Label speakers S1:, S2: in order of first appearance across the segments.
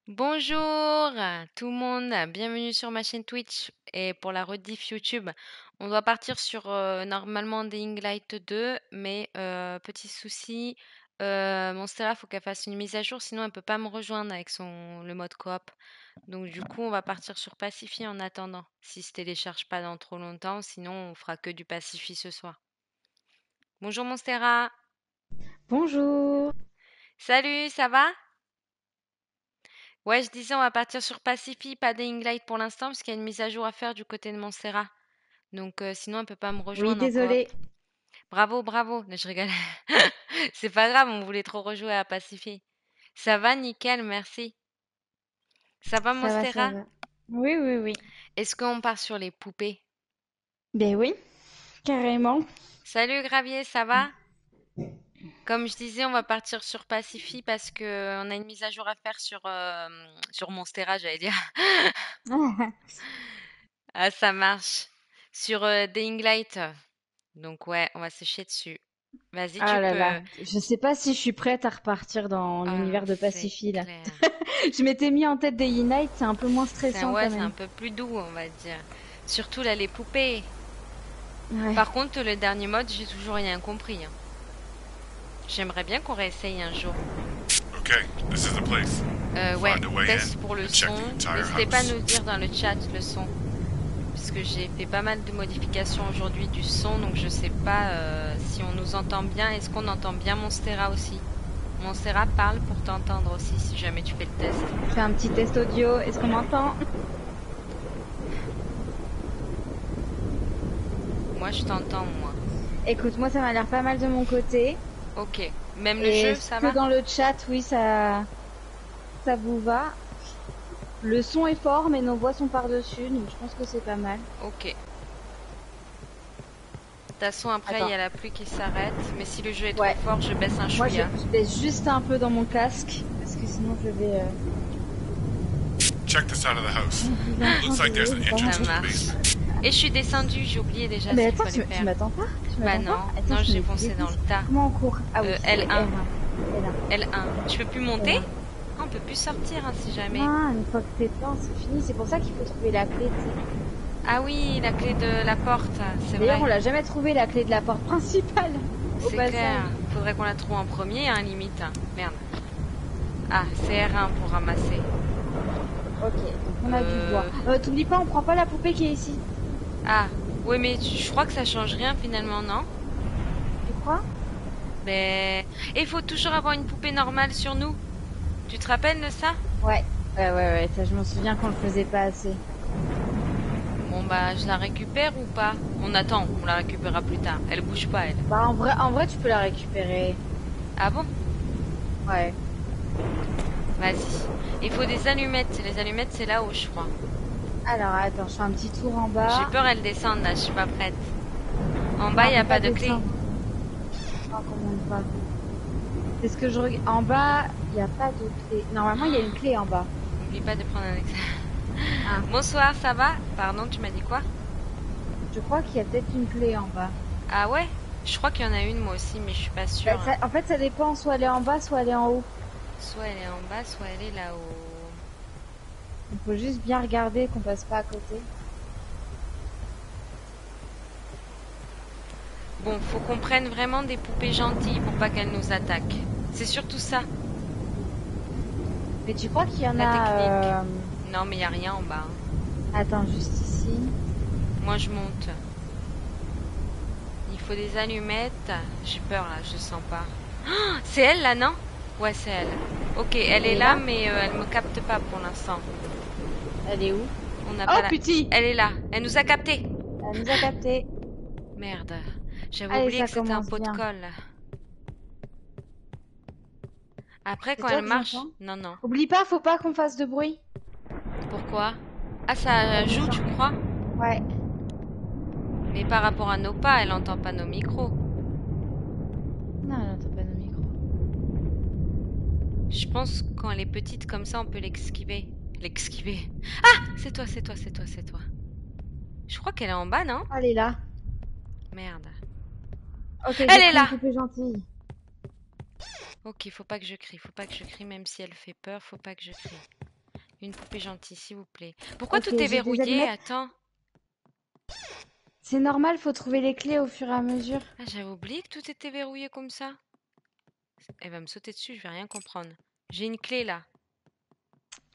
S1: Bonjour tout le monde, bienvenue sur ma chaîne Twitch et pour la rediff YouTube. On doit partir sur normalement Dying Light 2, mais petit souci, Monstera faut qu'elle fasse une mise à jour, sinon elle peut pas me rejoindre avec le mode coop. Donc du coup on va partir sur Pacify en attendant, si se télécharge pas dans trop longtemps, sinon on fera que du Pacify ce soir. Bonjour Monstera,
S2: Bonjour.
S1: salut, ça va? Ouais, je disais, on va partir sur Pacify, pas Dying Light pour l'instant, parce qu'il y a une mise à jour à faire du côté de Montserrat. Donc, sinon, elle peut pas me
S2: Oui,
S1: rejoindre en coop.
S2: désolée.
S1: Bravo, bravo. Non, je rigole. C'est pas grave, on voulait trop rejouer à Pacify. Ça va, nickel, merci. Ça va,
S2: Ça va, ça
S1: Monstera?
S2: va. Oui, oui, oui.
S1: Est-ce qu'on part sur les poupées?
S2: Ben oui, carrément.
S1: Salut, Gravier, ça va? Comme je disais, on va partir sur Pacify parce que on a une mise à jour à faire sur Monstera, j'allais dire. Ah, ça marche. Sur Dying Light. Donc ouais, on va se chier dessus. Vas-y, tu
S2: Ah là là,
S1: peux.
S2: je sais pas si je suis prête à repartir dans
S1: Ah,
S2: l'univers de
S1: c'est
S2: Pacify là.
S1: clair.
S2: Je m'étais mis en tête des Unite, c'est un peu moins stressant
S1: Ouais,
S2: quand
S1: c'est
S2: même.
S1: un peu plus doux, on va dire. Surtout là, les poupées.
S2: Ouais.
S1: Par contre, le dernier mode, j'ai toujours rien compris, hein. J'aimerais bien qu'on réessaye un jour.
S3: Okay, this is the place.
S1: Ouais,
S3: Find a way
S1: test
S3: in
S1: pour le
S3: and check
S1: son.
S3: the entire
S1: N'hésitez pas à
S3: house.
S1: nous dire dans le chat le son. Parce que j'ai fait pas mal de modifications aujourd'hui du son, donc je sais pas si on nous entend bien. Est-ce qu'on entend bien Monstera aussi? Monstera parle pour t'entendre aussi si jamais tu fais le test.
S2: Je fais un petit test audio, est-ce qu'on m'entend?
S1: Moi, je t'entends, moi.
S2: Écoute, moi ça m'a l'air pas mal de mon côté.
S1: Ok. Même le
S2: Et
S1: jeu,
S2: est-ce
S1: ça
S2: que
S1: va?
S2: dans le chat, oui, ça vous va? Le son est fort, mais nos voix sont par-dessus, donc je pense que c'est pas mal.
S1: Ok. De toute façon, après, il y
S2: Attends.
S1: a la pluie qui s'arrête. Mais si le jeu est trop
S2: Ouais.
S1: fort, je baisse un
S2: Moi,
S1: chouïa.
S2: je baisse juste un peu dans mon casque, parce que sinon je vais
S3: Check the side of the house.
S2: vous
S3: Looks
S2: entendre
S3: like there's
S2: hurler,
S3: an
S2: j'ai pas
S1: Ça
S3: entrance to the
S2: compris.
S1: marche.
S3: basement.
S1: Et je suis descendue, j'ai oublié déjà ce
S2: Mais
S1: qu'il
S2: attends,
S1: fallait
S2: tu
S1: faire.
S2: m'attends pas? Tu
S1: Bah
S2: m'attends pas?
S1: non,
S2: Attends,
S1: non,
S2: je fais
S1: j'ai
S2: des
S1: foncé dans le
S2: bêtises.
S1: tas.
S2: Comment on court? Ah oui,
S1: L1.
S2: R1.
S1: L1. Tu peux plus monter?
S2: L1.
S1: Ah, on peut plus sortir hein, si jamais.
S2: Non, une fois que t'es dedans, c'est fini. C'est pour ça qu'il faut trouver la clé, tu sais.
S1: Ah oui, la clé de la porte, c'est
S2: D'ailleurs,
S1: vrai.
S2: on l'a jamais trouvé, la clé de la porte principale, au
S1: C'est
S2: passage.
S1: clair. Faudrait qu'on la trouve en premier, hein, limite. Merde. Ah, c'est R1 pour ramasser.
S2: Ok, donc on a du bois.
S1: Euh...
S2: T'oublies pas, on prend pas la poupée qui est ici.
S1: Ah, oui, mais je crois que ça change rien finalement, non?
S2: Tu crois?
S1: Mais il faut toujours avoir une poupée normale sur nous. Tu te rappelles de ça?
S2: Ouais. Ouais, ça, je m'en souviens qu'on le faisait pas assez.
S1: Bon bah je la récupère ou pas? On attend, on la récupérera plus tard. Elle bouge pas elle.
S2: Bah, en vrai, tu peux la récupérer.
S1: Ah bon?
S2: Ouais.
S1: Vas-y. Il faut des allumettes. Les allumettes c'est là-haut je crois.
S2: Alors, attends, je fais un petit tour en
S1: J'ai
S2: bas.
S1: peur elles descendent là, je suis pas prête. En
S2: Non,
S1: bas y
S2: on
S1: a
S2: peut pas
S1: pas de clé.
S2: descendre. Non, comment on va? C'est ce que je regarde. En bas, il n'y a pas de clé. Normalement, il y a une clé en bas.
S1: N'oublie pas de prendre un examen.
S2: Ah,
S1: Bonsoir, ça va? Pardon, tu m'as dit quoi?
S2: je crois qu'il y a peut-être une clé en bas.
S1: Ah ouais? Je crois qu'il y en a une moi aussi, mais je suis pas
S2: Bah,
S1: sûre.
S2: en fait, ça dépend. Soit elle est en bas, soit elle est en haut.
S1: Soit elle est en bas, soit elle est là-haut.
S2: Il faut juste bien regarder qu'on passe pas à côté.
S1: Bon, faut qu'on prenne vraiment des poupées gentilles pour pas qu'elles nous attaquent. C'est surtout ça,
S2: Mais tu crois qu'il y en
S1: la technique.
S2: a...
S1: Non, mais y a rien en bas, hein.
S2: Attends, juste ici.
S1: Moi, je monte. Il faut des allumettes. J'ai peur là, je sens pas. Ah, c'est elle là, non? Ouais, c'est elle. Ok, elle
S2: Elle
S1: est
S2: est
S1: là,
S2: là?
S1: mais elle me capte pas pour l'instant.
S2: Elle est où?
S1: On n'a pas
S2: Oh,
S1: la.
S2: putain!
S1: Elle est là. Elle nous a capté.
S2: Elle nous a capté.
S1: Merde. J'avais
S2: Allez,
S1: oublié
S2: ça
S1: que c'était un
S2: commence
S1: pot de
S2: bien.
S1: colle. Après,
S2: C'est
S1: quand
S2: toi
S1: elle
S2: que
S1: marche.
S2: j'entends?
S1: Non, non.
S2: Oublie pas, faut pas qu'on fasse de bruit.
S1: Pourquoi? Ah, ça
S2: Elle nous
S1: joue, tu
S2: entend.
S1: crois?
S2: Ouais.
S1: Mais par rapport à nos pas, elle entend pas nos micros.
S2: Non, elle entend pas nos micros.
S1: Je pense que quand elle est petite comme ça, on peut l'esquiver. L'esquiver. Ah! C'est toi, c'est toi, c'est toi, c'est toi. Je crois qu'elle est en bas, non?
S2: Elle est là.
S1: Merde.
S2: Ok,
S1: Elle
S2: j'ai
S1: est
S2: pris une
S1: là!
S2: poupée gentille.
S1: Ok, faut pas que je crie, faut pas que je crie, même si elle fait peur, faut pas que je crie. Une poupée gentille, s'il vous plaît. Pourquoi
S2: Ok,
S1: tout est
S2: j'ai des
S1: verrouillé?
S2: allumettes.
S1: Attends.
S2: C'est normal, faut trouver les clés au fur et à mesure.
S1: Ah, j'avais oublié que tout était verrouillé comme ça. Elle va me sauter dessus, je vais rien comprendre. J'ai une clé là,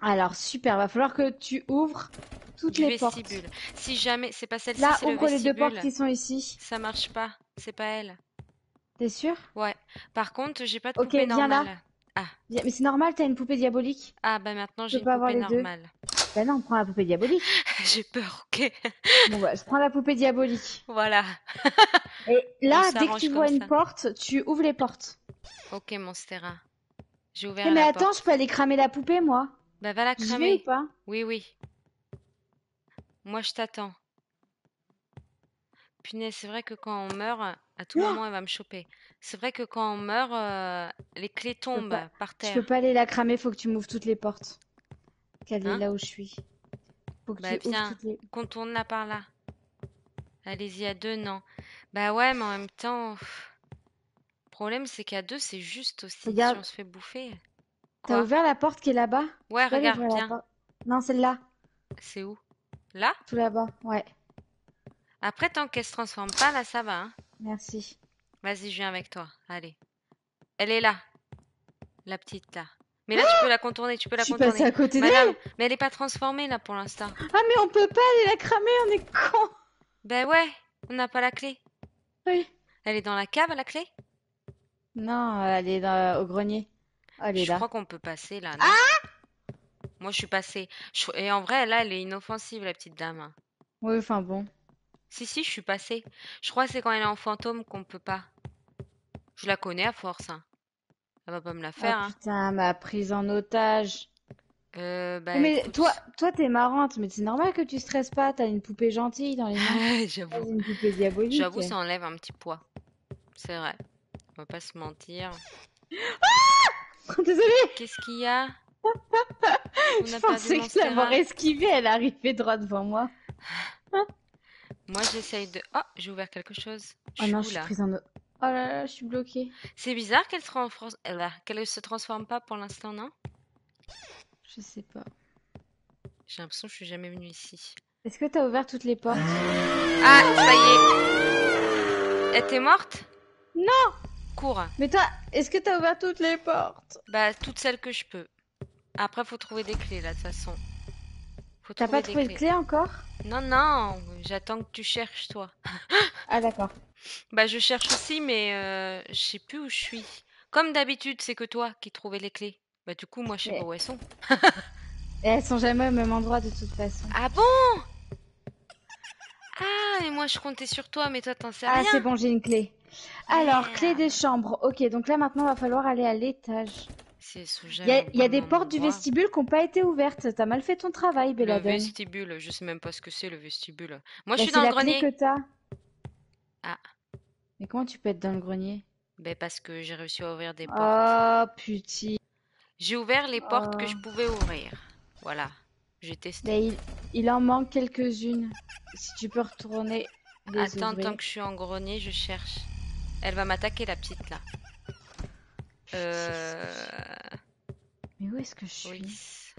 S2: Alors, super, va falloir que tu ouvres toutes
S1: du
S2: les portes.
S1: vestibule. Si jamais, c'est pas celle-ci,
S2: Là,
S1: c'est le
S2: ouvre les deux portes
S1: vestibule.
S2: qui sont ici.
S1: Ça marche pas, c'est pas elle.
S2: T'es sûr?
S1: Ouais. Par contre, j'ai pas de
S2: Ok,
S1: poupée
S2: viens là.
S1: normale. Ah,
S2: Mais c'est normal, t'as une poupée diabolique.
S1: ah bah maintenant
S2: Tu
S1: j'ai
S2: peux
S1: une
S2: pas avoir
S1: poupée
S2: les deux.
S1: normale.
S2: Bah non, prends la poupée diabolique.
S1: J'ai peur, ok.
S2: Bon bah, je prends la poupée diabolique.
S1: Voilà,
S2: Et
S1: on
S2: là, dès que
S1: s'arrange
S2: tu
S1: comme
S2: vois une
S1: ça.
S2: porte, tu ouvres les portes.
S1: Ok, Monstera. J'ai
S2: Eh
S1: ouvert
S2: mais
S1: la
S2: attends, je
S1: porte.
S2: peux aller cramer la poupée, moi.
S1: Bah va la
S2: J'y vais ou
S1: cramer.
S2: pas?
S1: Oui, oui. Moi je t'attends. Punaise, c'est vrai que quand on meurt, à tout
S2: Oh,
S1: moment elle va me choper. C'est vrai que quand on meurt, les clés
S2: je peux
S1: tombent
S2: pas.
S1: par
S2: Je peux
S1: terre.
S2: pas aller la cramer, faut que tu m'ouvres toutes les portes. Qu'elle est
S1: Hein?
S2: là où je suis. Faut que
S1: Bah
S2: tu ouvres
S1: viens,
S2: toutes les...
S1: contourne là par là. Allez-y à deux, non. Bah ouais, mais en même temps, le problème c'est qu'à deux c'est juste aussi. Si
S2: Regarde,
S1: on se fait bouffer.
S2: t'as
S1: Quoi?
S2: ouvert la porte qui est là-bas?
S1: Ouais,
S2: Tu peux aller
S1: regarde,
S2: ouvrir la
S1: viens.
S2: porte? Non, celle-là.
S1: C'est où? Là?
S2: Tout là-bas. Ouais,
S1: Après, tant qu'elle se transforme pas, là ça va, hein.
S2: merci.
S1: Vas-y, je viens avec toi. Allez. Elle est là, la petite là. Mais là, tu peux la contourner, tu peux
S2: Je
S1: la
S2: suis passée
S1: contourner.
S2: à côté
S1: Madame,
S2: d'elle.
S1: mais elle est pas transformée là pour l'instant.
S2: Ah, mais on peut pas aller la cramer, on est con.
S1: Ben ouais, on n'a pas la clé.
S2: Oui.
S1: Elle est dans la cave, la clé?
S2: Non, elle est au grenier. Oh, elle est
S1: Je
S2: là.
S1: crois qu'on peut passer là, non? Moi, je suis passée. Et en vrai, là, elle est inoffensive, la petite dame, hein.
S2: Oui, enfin bon.
S1: Si, si, je suis passée. Je crois que c'est quand elle est en fantôme qu'on peut pas. Je la connais à force, hein. Elle va pas me la
S2: Oh
S1: faire, hein.
S2: putain, ma prise en otage.
S1: Bah
S2: Mais toi,
S1: écoute.
S2: toi t'es marrante, mais c'est normal que tu stresses pas, t'as une poupée gentille dans les mains. Pas
S1: J'avoue.
S2: une poupée diabolique.
S1: J'avoue, ça enlève un petit poids. C'est vrai. On va pas se mentir.
S2: Désolée,
S1: Qu'est-ce qu'il y a? On
S2: je
S1: a perdu
S2: pensais que l'avoir
S1: Monstera.
S2: esquivée, elle arrivait droit devant moi.
S1: Moi, j'essaye de... Oh, j'ai ouvert quelque chose. Je
S2: Oh
S1: suis
S2: non,
S1: où,
S2: je suis
S1: là?
S2: prise en... Oh là là, je suis bloquée.
S1: C'est bizarre qu'elle se transforme pas pour l'instant, non?
S2: Je sais pas.
S1: J'ai l'impression que je suis jamais venue ici.
S2: Est-ce que t'as ouvert toutes les portes?
S1: Ah, ça y est. Elle était morte?
S2: Non!
S1: Cours.
S2: Mais toi, est-ce que t'as ouvert toutes les portes?
S1: Bah, toutes celles que je peux. Après, faut trouver des clés, là, de toute façon. Faut
S2: T'as pas
S1: trouver des
S2: trouvé de
S1: clés.
S2: clé encore?
S1: Non, non, j'attends que tu cherches, toi.
S2: Ah d'accord.
S1: Bah, je cherche aussi, mais je sais plus où je suis. Comme d'habitude, c'est que toi qui trouvais les clés. Bah, du coup, moi, je sais pas
S2: Mais
S1: où elles sont.
S2: elles sont jamais au même endroit de toute façon.
S1: Ah bon? Ah, mais moi, je comptais sur toi, mais toi, t'en sais
S2: Ah, c'est
S1: rien.
S2: bon, j'ai une clé. Alors, clé des
S1: Merde.
S2: chambres. Ok, donc là maintenant, va falloir aller à l'étage.
S1: Si elles sont
S2: Il y
S1: jamais
S2: a,
S1: au
S2: y a
S1: même
S2: des portes du
S1: endroit.
S2: vestibule qui n'ont pas été ouvertes. T'as mal fait ton travail,
S1: Le
S2: Belladone.
S1: vestibule, je sais même pas ce que c'est, le vestibule. Moi, je
S2: Bah,
S1: suis
S2: c'est
S1: dans le
S2: la clé
S1: grenier.
S2: que t'as.
S1: Ah,
S2: Mais comment tu peux être dans le grenier?
S1: ben parce que j'ai réussi à ouvrir des portes.
S2: Oh, putain.
S1: J'ai ouvert les portes que
S2: Oh.
S1: je pouvais ouvrir. Voilà, j'ai testé.
S2: Mais il en manque quelques-unes. Si tu peux retourner les
S1: Attends, tant
S2: ouvrir.
S1: que je suis en grenier, je cherche. Elle va m'attaquer, la petite, là.
S2: Mais où est-ce que je
S1: Oui.
S2: suis?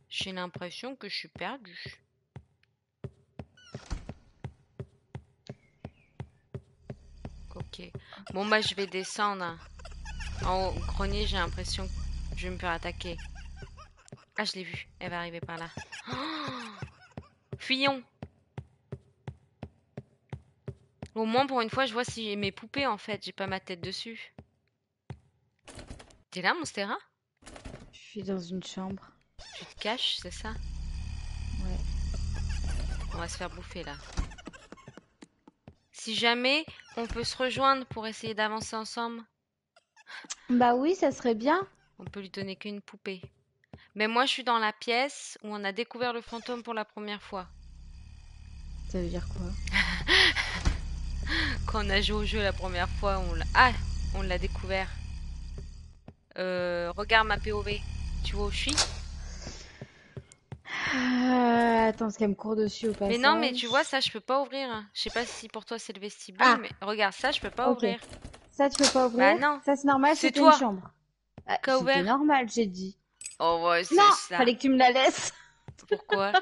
S1: J'ai l'impression que je suis perdue. Ok. Bon, bah, je vais descendre. En haut, au grenier, j'ai l'impression que je vais me faire attaquer. Ah, je l'ai vue. Elle va arriver par là. Oh, fuyons. Au moins, pour une fois, je vois si j'ai mes poupées, en fait. J'ai pas ma tête dessus. T'es là, Monstera?
S2: Je suis dans une chambre.
S1: Tu te caches, c'est ça?
S2: Ouais.
S1: On va se faire bouffer, là. Si jamais on peut se rejoindre pour essayer d'avancer ensemble,
S2: Bah oui, ça serait bien.
S1: on peut lui donner qu'une poupée. Mais moi, je suis dans la pièce où on a découvert le fantôme pour la première fois.
S2: Ça veut dire quoi?
S1: Quand on a joué au jeu la première fois, on l'a découvert. Regarde ma POV. Tu vois où je suis?
S2: Attends, parce qu'elle me court dessus au passage.
S1: Mais non, mais tu vois, ça, je peux pas ouvrir, hein. Je sais pas si pour toi c'est le vestibule,
S2: Ah,
S1: mais regarde, ça, je peux pas
S2: ok.
S1: ouvrir.
S2: Ça, tu peux pas
S1: Bah
S2: ouvrir?
S1: non,
S2: Ça, c'est normal,
S1: c'est
S2: c'était une
S1: toi
S2: chambre. Ah,
S1: qui as
S2: c'était
S1: ouvert.
S2: normal, j'ai dit.
S1: Oh, ouais, c'est
S2: Non,
S1: ça.
S2: fallait que tu me la laisses.
S1: Pourquoi?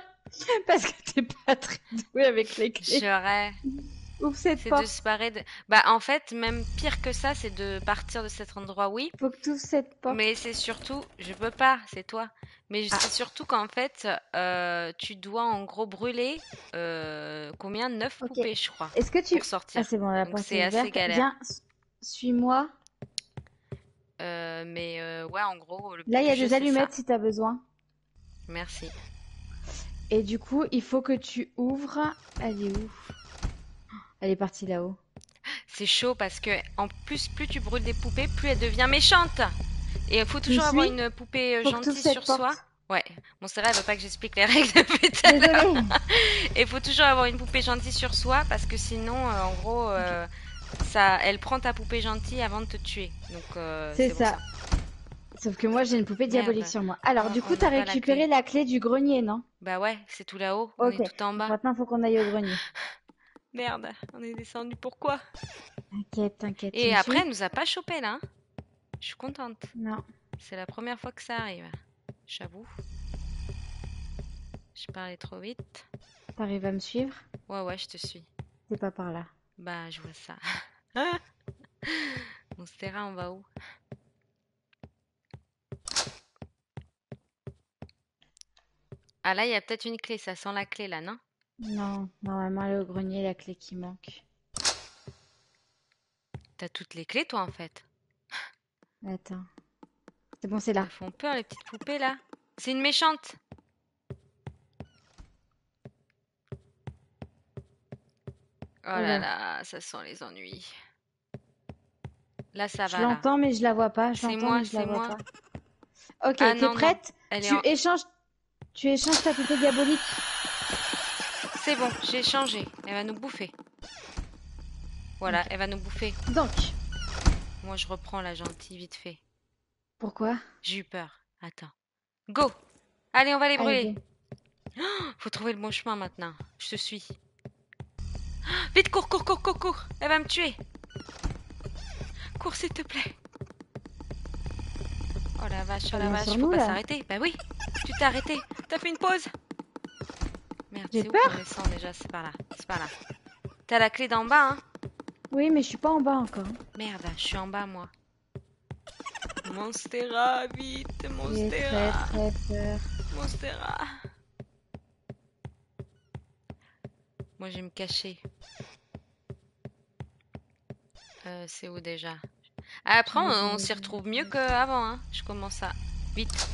S2: Parce que t'es pas très doué avec les clés.
S1: J'aurais.
S2: Ouvre cette
S1: C'est de
S2: porte.
S1: se barrer de... Bah, en fait, même pire que ça, c'est de partir de cet endroit, oui.
S2: Faut que tu ouvres cette porte.
S1: Mais c'est surtout... Je peux pas, c'est toi. Mais
S2: Ah.
S1: c'est surtout qu'en fait, tu dois en gros brûler combien? 9
S2: Ok.
S1: poupées, je crois,
S2: Est-ce que tu...
S1: pour
S2: Ah,
S1: sortir.
S2: c'est bon, la
S1: Donc
S2: porte
S1: c'est
S2: est
S1: assez
S2: ouverte.
S1: galère.
S2: Viens, suis-moi.
S1: Ouais, en gros, le
S2: Là,
S1: but
S2: il y
S1: du
S2: a
S1: jeu,
S2: des
S1: c'est ça.
S2: allumettes si t'as besoin.
S1: Merci.
S2: Et du coup, il faut que tu ouvres... Elle est où? Elle est partie là-haut.
S1: C'est chaud parce que, en plus tu brûles des poupées, plus elle devient méchante. Et il faut
S2: Tu me
S1: toujours avoir
S2: suis?
S1: une poupée
S2: Faut que tu ouvres
S1: gentille
S2: cette
S1: sur soi.
S2: porte.
S1: Ouais, mon Sarah, elle veut pas que j'explique les règles depuis tout à l'heure.
S2: Désolée.
S1: Et il faut toujours avoir une poupée gentille sur soi parce que sinon, en gros, ça, elle prend ta poupée gentille avant de te tuer. Donc
S2: C'est
S1: c'est pour
S2: ça.
S1: ça.
S2: Sauf que moi, j'ai une poupée diabolique
S1: Merde,
S2: sur moi. Alors, du
S1: on
S2: coup,
S1: n'a
S2: t'as
S1: pas la clé.
S2: récupéré la clé du grenier, non?
S1: Bah ouais, c'est tout là-haut. On
S2: Ok.
S1: est tout en
S2: Donc
S1: bas.
S2: maintenant, faut qu'on aille au grenier.
S1: Merde, on est descendu. Pourquoi?
S2: T'inquiète, t'inquiète. Tu
S1: Et
S2: me
S1: après,
S2: suis?
S1: elle nous a pas chopé là, hein. Je suis contente.
S2: Non.
S1: C'est la première fois que ça arrive. J'avoue. Je parlais trop vite.
S2: T'arrives à me suivre?
S1: Ouais, ouais, je te suis.
S2: C'est pas par là.
S1: Bah, je vois ça. Monstera, on va où? Ah là, il y a peut-être une clé. Ça sent la clé là, non?
S2: Non, normalement, elle est au grenier, la clé qui manque.
S1: T'as toutes les clés, toi, en fait.
S2: Attends. C'est bon, c'est là.
S1: Elles font peur, les petites poupées là. C'est une méchante. Oh là
S2: Oula.
S1: là, ça sent les ennuis. Là, ça
S2: Je
S1: va là.
S2: l'entends, mais je la vois pas. Je
S1: C'est
S2: l'entends,
S1: moi,
S2: mais je la
S1: c'est
S2: vois
S1: moi.
S2: pas. Ok,
S1: Ah
S2: t'es
S1: non, non.
S2: prête?
S1: Elle est
S2: Tu
S1: en...
S2: échanges... Tu échanges ta poupée diabolique.
S1: C'est bon, j'ai changé. Elle va nous bouffer. Voilà,
S2: Ok.
S1: elle va nous bouffer.
S2: Donc,
S1: Moi, je reprends la gentille vite fait.
S2: pourquoi?
S1: J'ai eu peur. Attends. Go! Allez, on va les
S2: Allez,
S1: brûler.
S2: go.
S1: Faut trouver le bon chemin maintenant. Je te suis. Vite, cours, cours, cours, cours, cours. Elle va me tuer. Cours, s'il te plaît. Oh la vache, oh
S2: Elle
S1: la
S2: vient
S1: vache.
S2: sur
S1: Faut
S2: nous,
S1: pas
S2: là.
S1: s'arrêter. Bah oui, tu t'es arrêté. T'as fait une pause. Merde,
S2: J'ai
S1: c'est où
S2: peur.
S1: qu'on descend déjà? C'est par là. C'est par là. T'as la clé d'en bas, hein?
S2: Oui, mais je suis pas en bas encore.
S1: Merde, je suis en bas, moi. Monstera, vite,
S2: J'ai très,
S1: Monstera.
S2: très peur.
S1: Monstera. Moi, je vais me cacher. C'est où déjà? Après, on s'y retrouve mieux qu'avant, hein. Je commence à... Vite,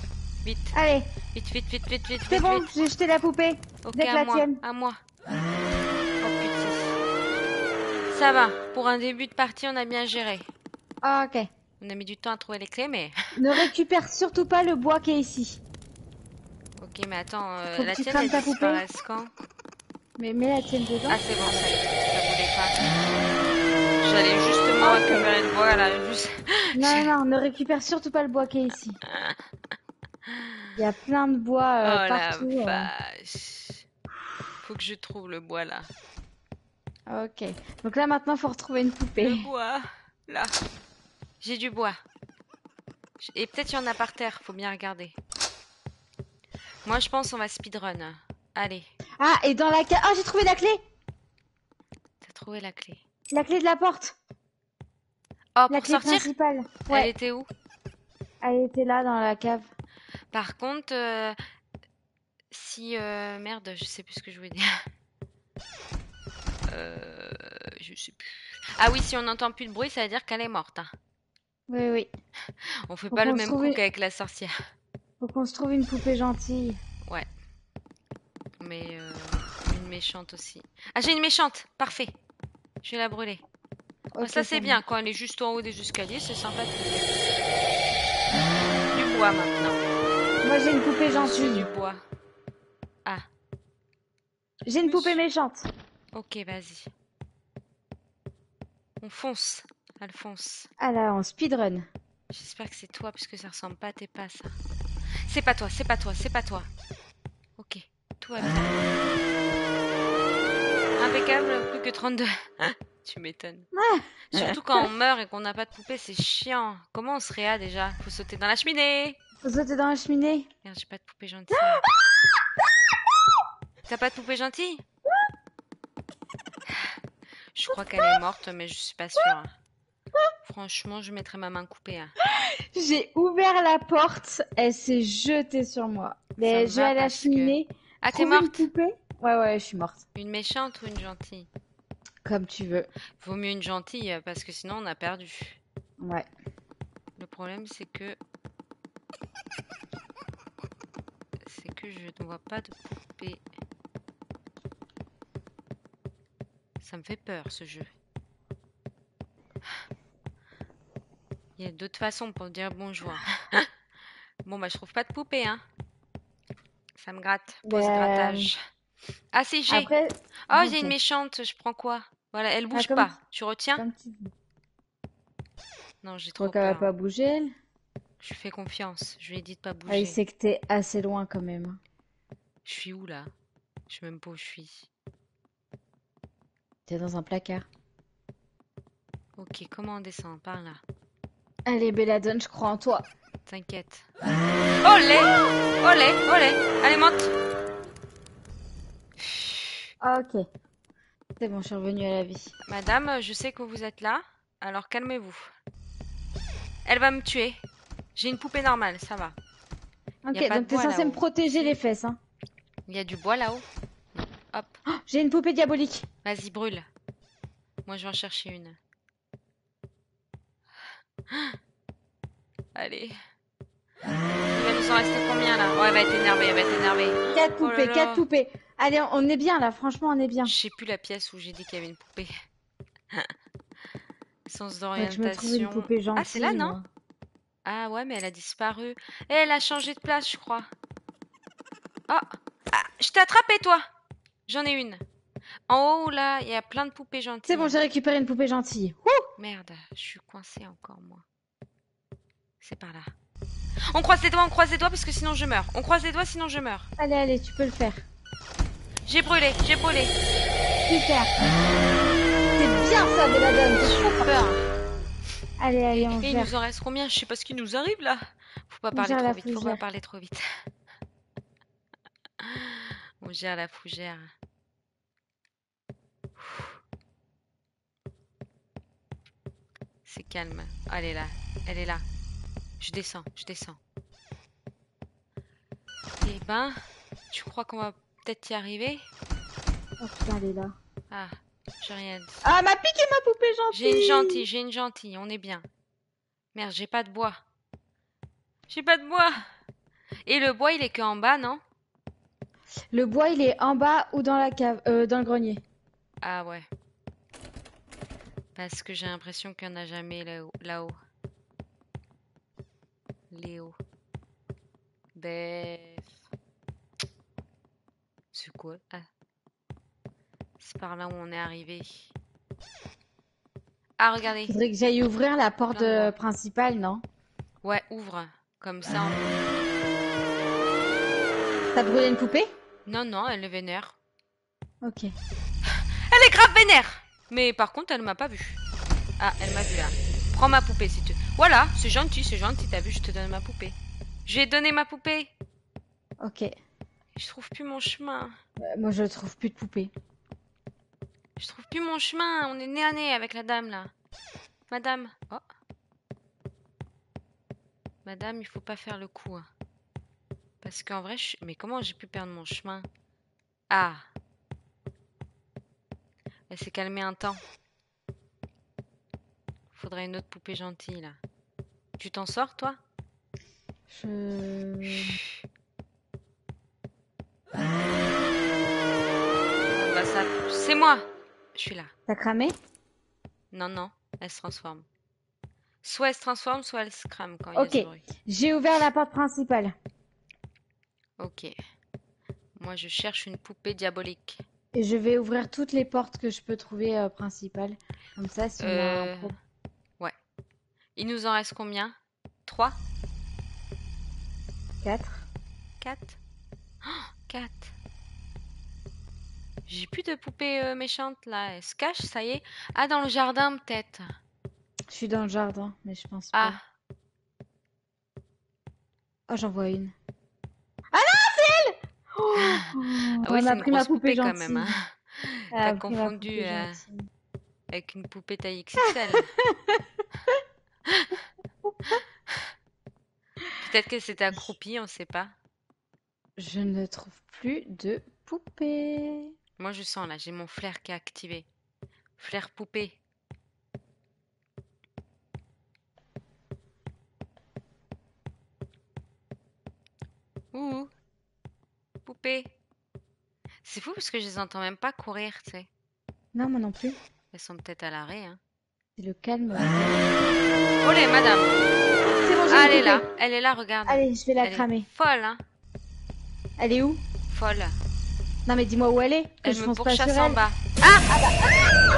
S1: vite,
S2: Allez,
S1: vite, vite, vite, vite, vite,
S2: c'est
S1: vite,
S2: bon,
S1: vite.
S2: j'ai jeté la poupée.
S1: Ok,
S2: Dès que
S1: à
S2: la
S1: moi,
S2: tienne.
S1: à moi. Oh putain. Ça va. Pour un début de partie, on a bien géré.
S2: Ah, ok.
S1: On a mis du temps à trouver les clés, mais...
S2: Ne récupère surtout pas le bois qui est ici.
S1: Ok, mais attends,
S2: Faut que
S1: la
S2: tu
S1: tienne,
S2: crames
S1: elle
S2: ta poupée.
S1: disparaisse quand?
S2: Mais mets la tienne dedans.
S1: Ah, c'est bon, ça y est. Ça voulait pas. J'allais justement
S2: Ok.
S1: récupérer le bois, là. Juste...
S2: Non, non, ne récupère surtout pas le bois qui est ici. Il y a plein de bois
S1: Oh la
S2: partout.
S1: vache. Faut que je trouve le bois, là.
S2: Ok. Donc là, maintenant, faut retrouver une poupée.
S1: Le bois, là. J'ai du bois. Et peut-être il y en a par terre, faut bien regarder. Moi, je pense on va speedrun. Allez,
S2: Ah, et dans la cave... Ah, j'ai trouvé la clé.
S1: t'as trouvé la clé.
S2: La clé de la porte.
S1: Oh,
S2: La
S1: pour
S2: clé
S1: sortir?
S2: principale.
S1: Elle
S2: Ouais,
S1: était où?
S2: elle était là dans la cave.
S1: Par contre, si... merde, je sais plus ce que je voulais dire. Je sais plus. Ah oui, si on n'entend plus de bruit, ça veut dire qu'elle est morte, hein.
S2: Oui, oui.
S1: On fait
S2: Faut
S1: pas le
S2: qu'on se
S1: même
S2: trouve
S1: coup
S2: une...
S1: qu'avec la sorcière.
S2: Faut qu'on se trouve une poupée gentille.
S1: Ouais. Mais une méchante aussi. Ah, j'ai une méchante! Parfait. Je vais la brûler.
S2: Ok,
S1: Ça, c'est bien.
S2: marche.
S1: Quand elle est juste en haut des escaliers, c'est sympathique. Du bois maintenant.
S2: Moi, j'ai une poupée
S1: Je suis du
S2: gentille.
S1: bois. Ah,
S2: J'ai une poupée méchante.
S1: ok, vas-y. On fonce. Alphonse.
S2: Ah là, en speedrun.
S1: J'espère que c'est toi, puisque ça ressemble pas à tes pas, ça. C'est pas toi, c'est pas toi, c'est pas toi. Ok, tout va bien. Impeccable, plus que 32. Tu m'étonnes. Surtout quand on meurt et qu'on n'a pas de poupée, c'est chiant. Comment on se réa déjà? Faut sauter dans la cheminée.
S2: Faut sauter dans la cheminée.
S1: Merde, j'ai pas de poupée gentille. T'as pas de poupée gentille? Je crois qu'elle est morte, mais je suis pas sûre, hein. Franchement, je mettrais ma main coupée, hein.
S2: J'ai ouvert la porte, elle s'est jetée sur moi.
S1: Ça
S2: Mais
S1: me
S2: je vais
S1: va
S2: à la
S1: parce que...
S2: cheminée.
S1: Ah, t'es
S2: Trouver une
S1: morte?
S2: poupée. Ouais, je suis morte.
S1: Une méchante ou une gentille?
S2: Comme tu veux.
S1: Vaut mieux une gentille, parce que sinon on a perdu.
S2: Ouais.
S1: Le problème, c'est que je ne vois pas de poupée. Ça me fait peur, ce jeu. Il y a d'autres façons pour dire bonjour. Bon, bah, je trouve pas de poupée, hein. Ça me gratte. Pause
S2: Ben,
S1: grattage. Ah, si, j'ai.
S2: après,
S1: Oh, j'ai
S2: ok.
S1: une méchante. Je prends quoi? Voilà, elle
S2: Ah,
S1: bouge pas. Tu retiens?
S2: comme tu veux.
S1: Non, j'ai
S2: Je crois
S1: trop
S2: qu'elle va
S1: peur.
S2: pas bouger, elle.
S1: Je lui fais confiance. Je lui ai dit de pas
S2: Ah oui,
S1: bouger.
S2: c'est que t'es assez loin quand même.
S1: Je suis où, là? Je sais même pas où je suis.
S2: T'es dans un placard.
S1: Ok, comment on descend? Par là.
S2: Allez, Belladone, je crois en toi.
S1: T'inquiète. Olé! Olé! Olé! Allez, monte!
S2: Ah, ok. C'est bon, je suis revenue à la vie.
S1: Madame, je sais que vous êtes là, alors calmez-vous. Elle va me tuer. J'ai une poupée normale, ça va. Y a
S2: Ok,
S1: pas de
S2: donc t'es
S1: bois
S2: censé me
S1: là-haut.
S2: protéger
S1: Si.
S2: les fesses, hein.
S1: Il y a du bois là-haut. Hop,
S2: Oh, j'ai une poupée diabolique.
S1: vas-y, brûle. Moi, je vais en chercher une. Allez. Il va nous en rester combien là? Oh, elle va être énervée, elle va être énervée.
S2: Quatre
S1: Oh là
S2: poupées, quatre
S1: là.
S2: poupées. Allez, on est bien là, franchement, on est bien.
S1: Je sais plus la pièce où j'ai dit qu'il y avait une poupée. Sens
S2: Faudrait que je me trouve une
S1: d'orientation.
S2: poupée
S1: Ah, c'est là,
S2: gentille,
S1: non?
S2: moi.
S1: Ah ouais, mais elle a disparu. Et elle a changé de place, je crois. Oh, ah, je t'ai attrapé, toi. J'en ai une. En haut, là, il y a plein de poupées
S2: C'est bon,
S1: gentilles.
S2: j'ai récupéré une poupée gentille.
S1: Merde, je suis coincée encore, moi. C'est par là. On croise les doigts parce que sinon je meurs. On croise les doigts sinon je meurs.
S2: Allez, tu peux le faire.
S1: J'ai brûlé, j'ai brûlé.
S2: Super. C'est bien ça, Belladone. C'est trop
S1: Peur.
S2: fort. Allez, on
S1: Et il
S2: gère.
S1: nous en reste combien? Je sais pas ce qui nous arrive là. Faut pas
S2: On
S1: parler
S2: gère
S1: trop
S2: la
S1: vite, faut pas
S2: fougère.
S1: parler trop vite. On gère la fougère. C'est calme. Ah, elle est là, elle est là. Je descends, je descends. Eh ben, tu crois qu'on va peut-être y arriver?
S2: Oh putain, elle est là.
S1: Ah, j'ai rien dit.
S2: Ah, m'a piqué ma poupée gentille.
S1: J'ai une gentille, on est bien. Merde, j'ai pas de bois. J'ai pas de bois. Et le bois, il est que en bas, non?
S2: Le bois, il est en bas ou dans la cave, dans le grenier.
S1: Ah ouais. Parce que j'ai l'impression qu'il n'y en a jamais là-haut. Léo. Bef. C'est quoi? Ah, c'est par là où on est arrivé. Ah, regardez.
S2: Faudrait que j'aille ouvrir la porte
S1: Plein de bois.
S2: principale, non?
S1: Ouais, ouvre. Comme ça, on...
S2: T'as brûlé une poupée?
S1: Non, non, elle est vénère.
S2: Ok.
S1: Elle est grave vénère! Mais par contre, elle m'a pas vu. Ah, elle m'a vu là. Prends ma poupée si tu... Voilà, c'est gentil, t'as vu, je te donne ma poupée. J'ai donné ma poupée.
S2: Ok.
S1: Je trouve plus mon chemin.
S2: Moi, je trouve plus de poupée.
S1: Je trouve plus mon chemin. On est nez à nez avec la dame là. Madame. Oh. Madame, il faut pas faire le coup, hein. Parce qu'en vrai, mais comment j'ai pu perdre mon chemin? Ah. Elle s'est calmée un temps. Faudrait une autre poupée gentille là. Tu t'en sors toi?
S2: Je...
S1: Bah ça... C'est moi. Je suis là.
S2: T'as cramé?
S1: Non, non. Elle se transforme. Soit elle se transforme, soit elle se crame quand il y a
S2: Ok.
S1: ce bruit.
S2: J'ai ouvert la porte principale.
S1: Ok. Moi, je cherche une poupée diabolique.
S2: Et je vais ouvrir toutes les portes que je peux trouver principales. Comme ça, si on a un problème.
S1: Ouais. Il nous en reste combien? 3?
S2: 4.
S1: 4? 4. J'ai plus de poupées méchantes là. Elle se cache, ça y est. Ah, dans le jardin peut-être.
S2: Je suis dans le jardin, mais je pense
S1: Ah.
S2: pas. Oh, j'en vois une. Ah non, c'est elle! Oh,
S1: Ah oui,
S2: elle
S1: c'est
S2: m'a
S1: une
S2: pris ma
S1: grosse
S2: poupée
S1: poupée quand même,
S2: gentille.
S1: hein.
S2: Elle
S1: T'as
S2: a pris ma
S1: confondu
S2: poupée gentille.
S1: avec une poupée taille XXL. Peut-être qu'elle s'était accroupie, on sait pas.
S2: Je ne trouve plus de poupée.
S1: Moi, je sens là, j'ai mon flair qui est activé. Flair poupée. Ouh, poupée. C'est fou parce que je les entends même pas courir, tu sais.
S2: Non, moi non plus.
S1: Elles sont peut-être à l'arrêt, hein.
S2: C'est le calme.
S1: Olé, madame.
S2: C'est bon, j'ai
S1: Ah,
S2: une poupée.
S1: elle est là, regarde.
S2: Allez, je vais la
S1: Elle est
S2: cramer.
S1: folle, hein.
S2: Elle est où?
S1: Folle.
S2: Non, mais dis-moi où elle est, que
S1: Elle
S2: je
S1: me
S2: fonce pas sur
S1: pourchasse en
S2: elle.
S1: bas.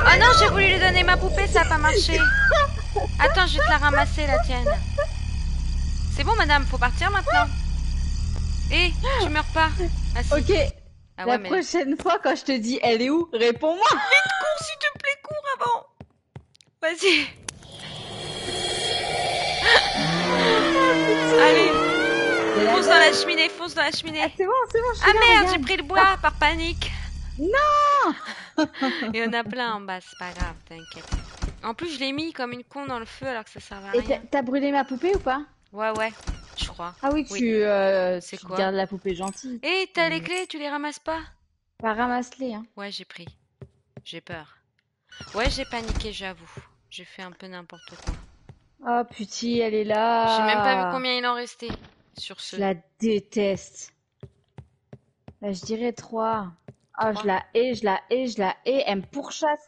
S1: Oh non, j'ai voulu lui donner ma poupée, ça a pas marché. Attends, je vais te la ramasser, la tienne. C'est bon, madame, faut partir maintenant. Eh, tu meurs pas. Ah si.
S2: Ok,
S1: Ah
S2: la
S1: ouais, mais...
S2: prochaine fois, quand je te dis elle est où, réponds-moi.
S1: Cours, s'il te plaît, cours avant. Vas-y. Allez, fonce dans la cheminée, fonce dans la
S2: Ah,
S1: cheminée.
S2: c'est bon, je suis
S1: Ah
S2: là,
S1: merde,
S2: regarde.
S1: j'ai pris le bois par panique.
S2: Non.
S1: Il y en a plein en bas, c'est pas grave, t'inquiète. En plus, je l'ai mis comme une con dans le feu alors que ça servait à
S2: Et
S1: rien.
S2: t'as brûlé ma poupée ou pas?
S1: Ouais, je crois.
S2: Ah oui,
S1: Oui. C'est
S2: tu
S1: quoi?
S2: gardes la poupée gentille.
S1: Eh, t'as les clés, tu les ramasses pas?
S2: Bah, ramasse-les, hein.
S1: Ouais, j'ai pris. J'ai peur. Ouais, j'ai paniqué, j'avoue. J'ai fait un peu n'importe quoi.
S2: Oh, putain, elle est là.
S1: J'ai même pas vu combien il en restait sur ce.
S2: Je la déteste. Là, je dirais 3. Oh,
S1: Trois.
S2: je la hais. Elle me pourchasse.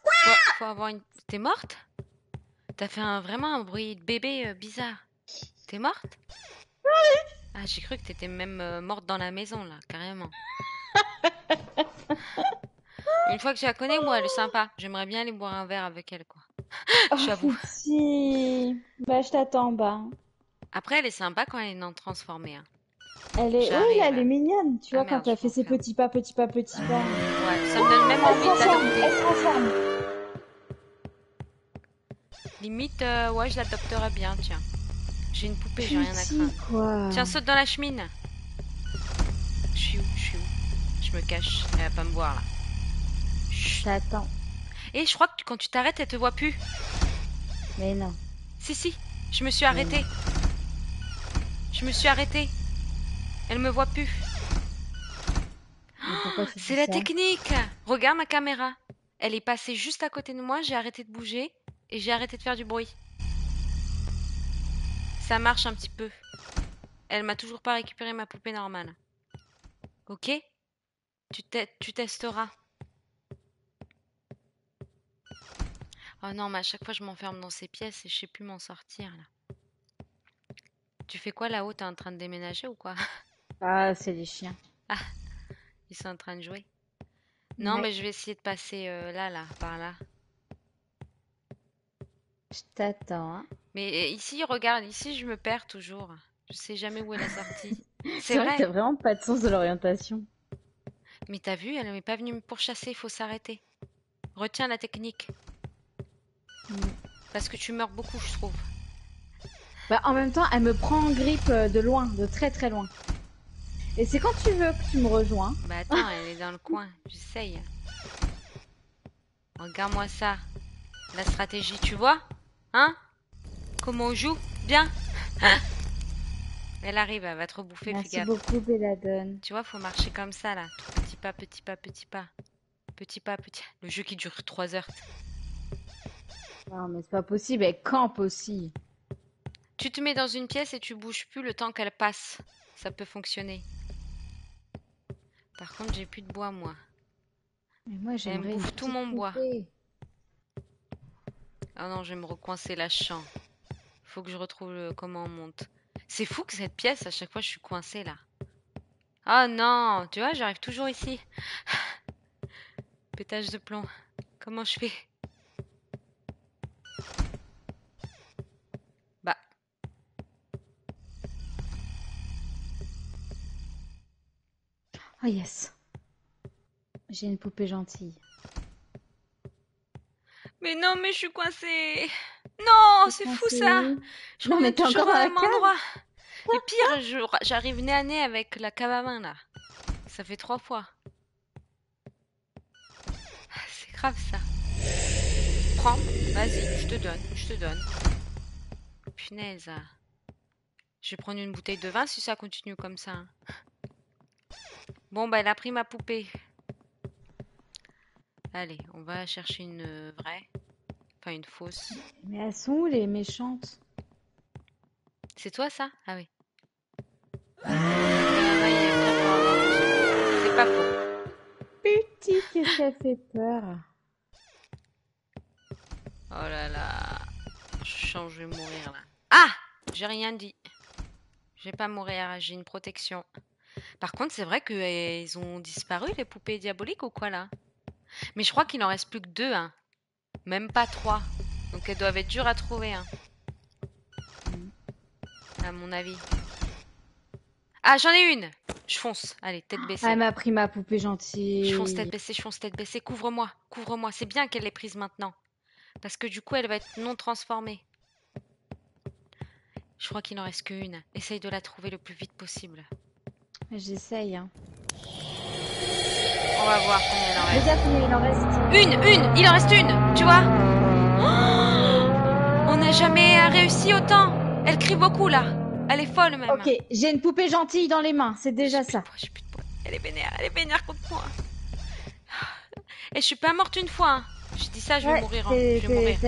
S1: Faut avoir une... T'es morte? T'as fait vraiment un bruit de bébé bizarre. T'es morte? Ah, j'ai cru que t'étais même morte dans la maison, là, carrément. Une fois que je la connais, moi, elle est sympa. J'aimerais bien aller boire un verre avec elle, quoi.
S2: Oh,
S1: J'avoue.
S2: putain. Bah, je t'attends en bas.
S1: Après, elle est sympa quand elle est non transformée, hein.
S2: Oui, là, elle est
S1: J'arrive.
S2: mignonne. Tu
S1: Ah
S2: vois, quand
S1: merde,
S2: elle
S1: je
S2: fait ses
S1: m'enferme.
S2: petits pas.
S1: Ouais, ça me donne même
S2: Elle se
S1: envie de
S2: transforme,
S1: l'adopter.
S2: elle se transforme.
S1: Limite, ouais, je l'adopterais bien, tiens. J'ai une poupée, j'ai rien à
S2: Putain,
S1: craindre.
S2: quoi.
S1: Tiens, saute dans la chemine. Je suis où? Je me cache. Elle va pas me voir, là. Chut.
S2: T'attends.
S1: Et je crois que quand tu t'arrêtes, elle te voit plus.
S2: Mais non.
S1: Si, je me suis arrêtée. Je me suis arrêtée. Elle me voit plus.
S2: Mais pourquoi tu
S1: C'est
S2: dis
S1: la
S2: ça?
S1: technique. Regarde ma caméra. Elle est passée juste à côté de moi, j'ai arrêté de bouger et j'ai arrêté de faire du bruit. Ça marche un petit peu. Elle m'a toujours pas récupéré ma poupée normale. Ok? Tu testeras. Oh non, mais à chaque fois je m'enferme dans ces pièces et je sais plus m'en sortir là. Tu fais quoi là-haut? T'es en train de déménager ou quoi?
S2: Ah, c'est les chiens.
S1: Ah, ils sont en train de jouer. Non,
S2: Ouais,
S1: mais je vais essayer de passer là, par là.
S2: je t'attends, hein.
S1: Mais ici, regarde, ici je me perds toujours. Je sais jamais où est la sortie.
S2: C'est
S1: C'est
S2: vrai que
S1: vrai.
S2: t'as vraiment pas de sens de l'orientation.
S1: Mais t'as vu, elle n'est pas venue me pourchasser, il faut s'arrêter. Retiens la technique. Parce que tu meurs beaucoup, je trouve.
S2: Bah, en même temps, elle me prend en grippe de loin, de très très loin. Et c'est quand tu veux que tu me rejoins.
S1: Bah attends, elle est dans le coin, j'essaye. Regarde-moi ça. La stratégie, tu vois? Hein? Comment on joue? Bien? Elle arrive, elle va te rebouffer, fais
S2: Merci
S1: gaffe.
S2: beaucoup, Belladone.
S1: Tu vois, faut marcher comme ça, là. Tout petit pas, petit pas, petit pas. Petit pas, petit... Le jeu qui dure 3 heures.
S2: Non, mais c'est pas possible. Et quand possible?
S1: Tu te mets dans une pièce et tu bouges plus le temps qu'elle passe. Ça peut fonctionner. Par contre, j'ai plus de bois, moi.
S2: Mais moi,
S1: Elle me
S2: j'aimerais une
S1: bouffe tout
S2: petite
S1: mon bois.
S2: poupée.
S1: Ah non, je vais me recoincer la champ. Faut que je retrouve comment on monte. C'est fou que cette pièce, à chaque fois, je suis coincée là. Oh non, tu vois, j'arrive toujours ici. Pétage de plomb. Comment je fais? Bah.
S2: Oh yes. J'ai une poupée gentille.
S1: Mais non, mais je suis coincée. Non,
S2: T'es
S1: c'est fou
S2: coincée
S1: ça.
S2: où?
S1: Je
S2: Non,
S1: reviens
S2: mais t'es
S1: toujours
S2: encore
S1: au
S2: dans la
S1: même
S2: cave?
S1: endroit. Et pire, j'arrive nez à nez avec la cave à vin là. Ça fait 3 fois. C'est grave ça. Prends, vas-y, je te donne. Punaise. Je vais prendre une bouteille de vin si ça continue comme ça. Hein. Bon, bah, elle a pris ma poupée. Allez, on va chercher une vraie. Enfin, une fausse.
S2: Mais elles sont où les méchantes?
S1: C'est toi ça? Ah oui. C'est pas faux.
S2: Putain, qu'est-ce qu'elle fait peur.
S1: Oh là là. Je vais mourir là. Ah! J'ai rien dit. Je vais pas mourir, j'ai une protection. Par contre, c'est vrai qu'ils ont disparu les poupées diaboliques ou quoi là? Mais je crois qu'il en reste plus que 2, hein. Même pas 3. Donc elles doivent être dures à trouver, hein. À mon avis. Ah, j'en ai une! Je fonce. Allez, tête baissée.
S2: Elle m'a pris ma poupée gentille.
S1: Je fonce tête baissée, je fonce tête baissée. Couvre-moi, couvre-moi. C'est bien qu'elle l'ait prise maintenant. Parce que du coup, elle va être non transformée. Je crois qu'il n'en reste qu'une. Essaye de la trouver le plus vite possible.
S2: J'essaye. Hein.
S1: On va voir combien il en reste.
S2: Regarde combien il en reste.
S1: Une! Il en reste une! Tu vois? Oh, on n'a jamais réussi autant. Elle crie beaucoup là. Elle est folle même.
S2: Ok, j'ai une poupée gentille dans les mains. C'est déjà ça.
S1: J'ai plus de poids. Elle est vénère contre moi. Et je suis pas morte une fois. Hein. Je dis ça, je vais mourir. Hein. Je vais mourir.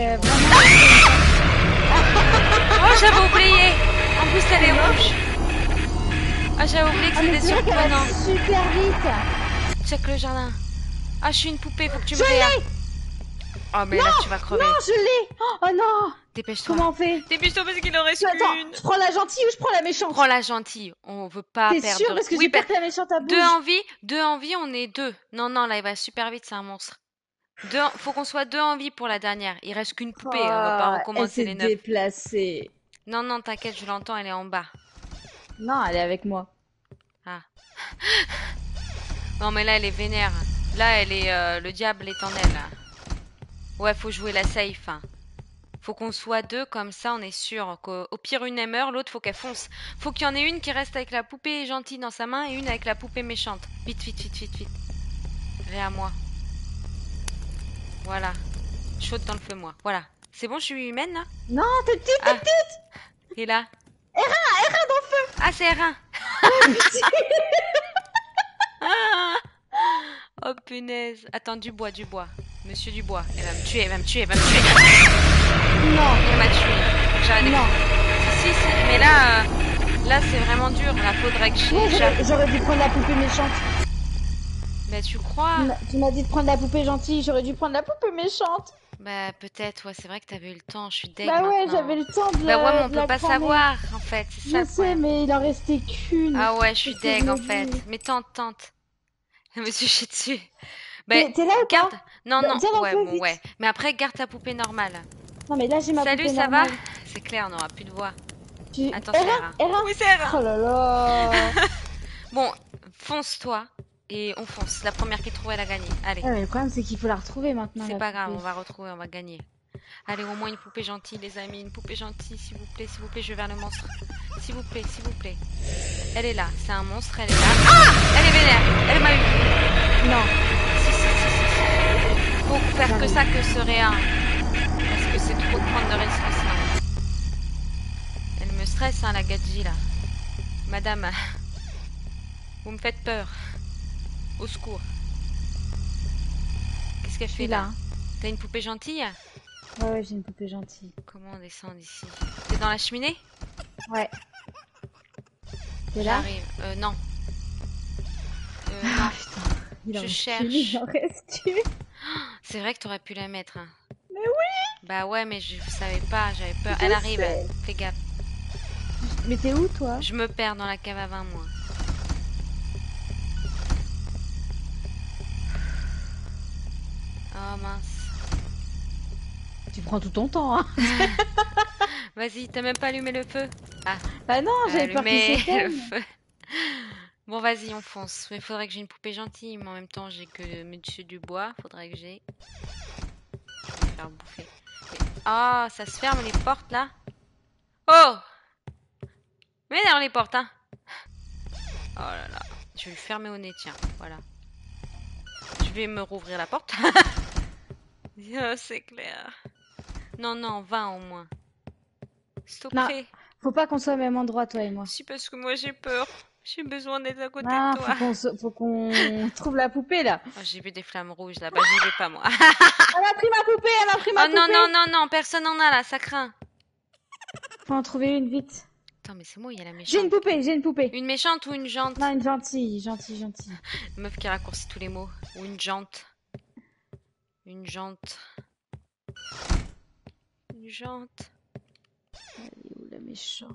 S1: Oh, j'avais oublié. En plus, elle est rouge. Ah, j'avais oublié que c'était surprenant.
S2: Super vite.
S1: Check le jardin. Ah, je suis une poupée, faut que tu me réagis. Oh, mais là, tu vas crever.
S2: Non, je l'ai. Oh non.
S1: Dépêche-toi.
S2: Comment on fait?
S1: Dépêche-toi parce qu'il en reste
S2: Attends,
S1: une.
S2: je prends la gentille ou je prends la méchante?
S1: Prends la gentille. On veut pas
S2: T'es
S1: perdre.
S2: sûr parce que j'ai peur que la méchante à bouge.
S1: Deux en vie, on est 2. Non, là, il va super vite, c'est un monstre. Faut qu'on soit 2 en vie pour la dernière. Il reste qu'une poupée, on va pas recommencer les 9.
S2: Elle s'est déplacée.
S1: Non, t'inquiète, je l'entends, elle est en bas.
S2: Non, elle est avec moi.
S1: Ah. Non, mais là, elle est vénère. Là, elle est. Le diable est en elle. Ouais, faut jouer la safe. Hein. Faut qu'on soit 2, comme ça, on est sûr qu'au pire, une elle meurt, l'autre, faut qu'elle fonce. Faut qu'il y en ait une qui reste avec la poupée gentille dans sa main et une avec la poupée méchante. Vite. Viens à moi. Voilà. Chaude dans le feu, moi. Voilà. C'est bon, je suis humaine, là?
S2: Non, t'es petite.
S1: Et là?
S2: R1 dans le feu.
S1: Ah, c'est R1. Oh, punaise. Attends, du bois. Monsieur Dubois. Elle va me tuer.
S2: Non.
S1: Elle m'a tué. J'arrête.
S2: Non.
S1: Si, mais là, c'est vraiment dur. Là, faudrait que
S2: J'aurais dû prendre la poupée méchante.
S1: Mais tu crois?
S2: Tu m'as dit de prendre la poupée gentille, j'aurais dû prendre la poupée méchante.
S1: Bah peut-être, ouais, c'est vrai que t'avais eu le temps, je suis deg
S2: Bah ouais,
S1: maintenant.
S2: j'avais le temps de
S1: Bah ouais, mais on
S2: de
S1: peut
S2: la
S1: pas
S2: cramer.
S1: savoir, en fait, c'est ça
S2: Je
S1: le
S2: sais,
S1: problème.
S2: mais il en restait qu'une.
S1: Ah ouais, je suis
S2: C'est ce que
S1: deg
S2: je me
S1: en fait.
S2: dis.
S1: Mais tente. Je me suis chiée dessus. Bah,
S2: T'es là ou pas?
S1: garde. Non,
S2: Tiens dans le
S1: ouais,
S2: feu,
S1: bon,
S2: vite.
S1: ouais. Mais après, garde ta poupée normale.
S2: Non mais là j'ai ma
S1: Salut,
S2: poupée
S1: ça
S2: normale.
S1: va? C'est clair, on n'aura plus de voix.
S2: Tu...
S1: Attends, c'est
S2: R1,
S1: R1.
S2: R1.
S1: Oui, c'est R1.
S2: Oh là là.
S1: Bon, fonce-toi. Et on fonce. La première qui trouve, elle a gagné. Allez.
S2: Ouais, mais le problème c'est qu'il faut la retrouver maintenant.
S1: C'est
S2: la
S1: pas grave, on
S2: poupée.
S1: va retrouver, on va gagner. Allez, au moins une poupée gentille, les amis. Une poupée gentille, s'il vous plaît, je vais vers le monstre. S'il vous plaît. Elle est là, c'est un monstre, elle est là. Ah! Elle est vénère, elle m'a eu.
S2: Non.
S1: Si. Faut faire que ça, que ce rien. Parce que c'est trop de prendre de risques, sinon. Elle me stresse, hein, la gadji, là. Madame, vous me faites peur. Au secours. Qu'est-ce qu'elle fait là? T'as une poupée gentille?
S2: Ouais, j'ai une poupée gentille.
S1: Comment on descend d'ici? T'es dans la cheminée?
S2: Ouais. T'es là?
S1: J'arrive. Non.
S2: Ah putain.
S1: Je cherche.
S2: Il en reste une.
S1: C'est vrai que t'aurais pu la mettre. Hein.
S2: Mais oui.
S1: Bah ouais, mais je savais pas, j'avais peur.
S2: Je
S1: Elle arrive,
S2: sais.
S1: fais gaffe.
S2: Mais t'es où toi?
S1: Je me perds dans la cave à vin, moi. Oh mince.
S2: Tu prends tout ton temps, hein.
S1: Vas-y, t'as même pas allumé le feu? Ah,
S2: Bah non, j'avais peur qu'il
S1: allumé le
S2: s'éteigne.
S1: feu. Bon, vas-y, on fonce. Mais faudrait que j'ai une poupée gentille, mais en même temps, j'ai que Monsieur Dubois. Faudrait que j'ai. Je vais me faire bouffer. Ah, ça se ferme les portes là? Oh! Mets dans les portes, hein. Oh là là. Je vais le fermer au nez, tiens. Voilà. Je vais me rouvrir la porte. Oh, c'est clair. Non, non, 20 au moins. S'il te
S2: Non,
S1: plaît.
S2: faut pas qu'on soit au même endroit, toi et moi.
S1: Si, parce que moi j'ai peur. J'ai besoin d'être à côté
S2: Non,
S1: de toi.
S2: faut qu'on trouve la poupée, là.
S1: Oh, j'ai vu des flammes rouges là-bas, j'y vais pas moi.
S2: Elle a pris ma poupée, elle a pris ma
S1: Oh non,
S2: poupée.
S1: non, non, non, personne en a là, ça craint.
S2: Faut en trouver une vite.
S1: Attends, mais c'est moi, il y a la méchante.
S2: J'ai une poupée, j'ai une poupée.
S1: Une méchante ou une jante?
S2: Non, une gentille, gentille, gentille.
S1: Meuf qui raccourcit tous les mots. Ou une jante. Une jante. Une jante.
S2: Elle est où la méchante?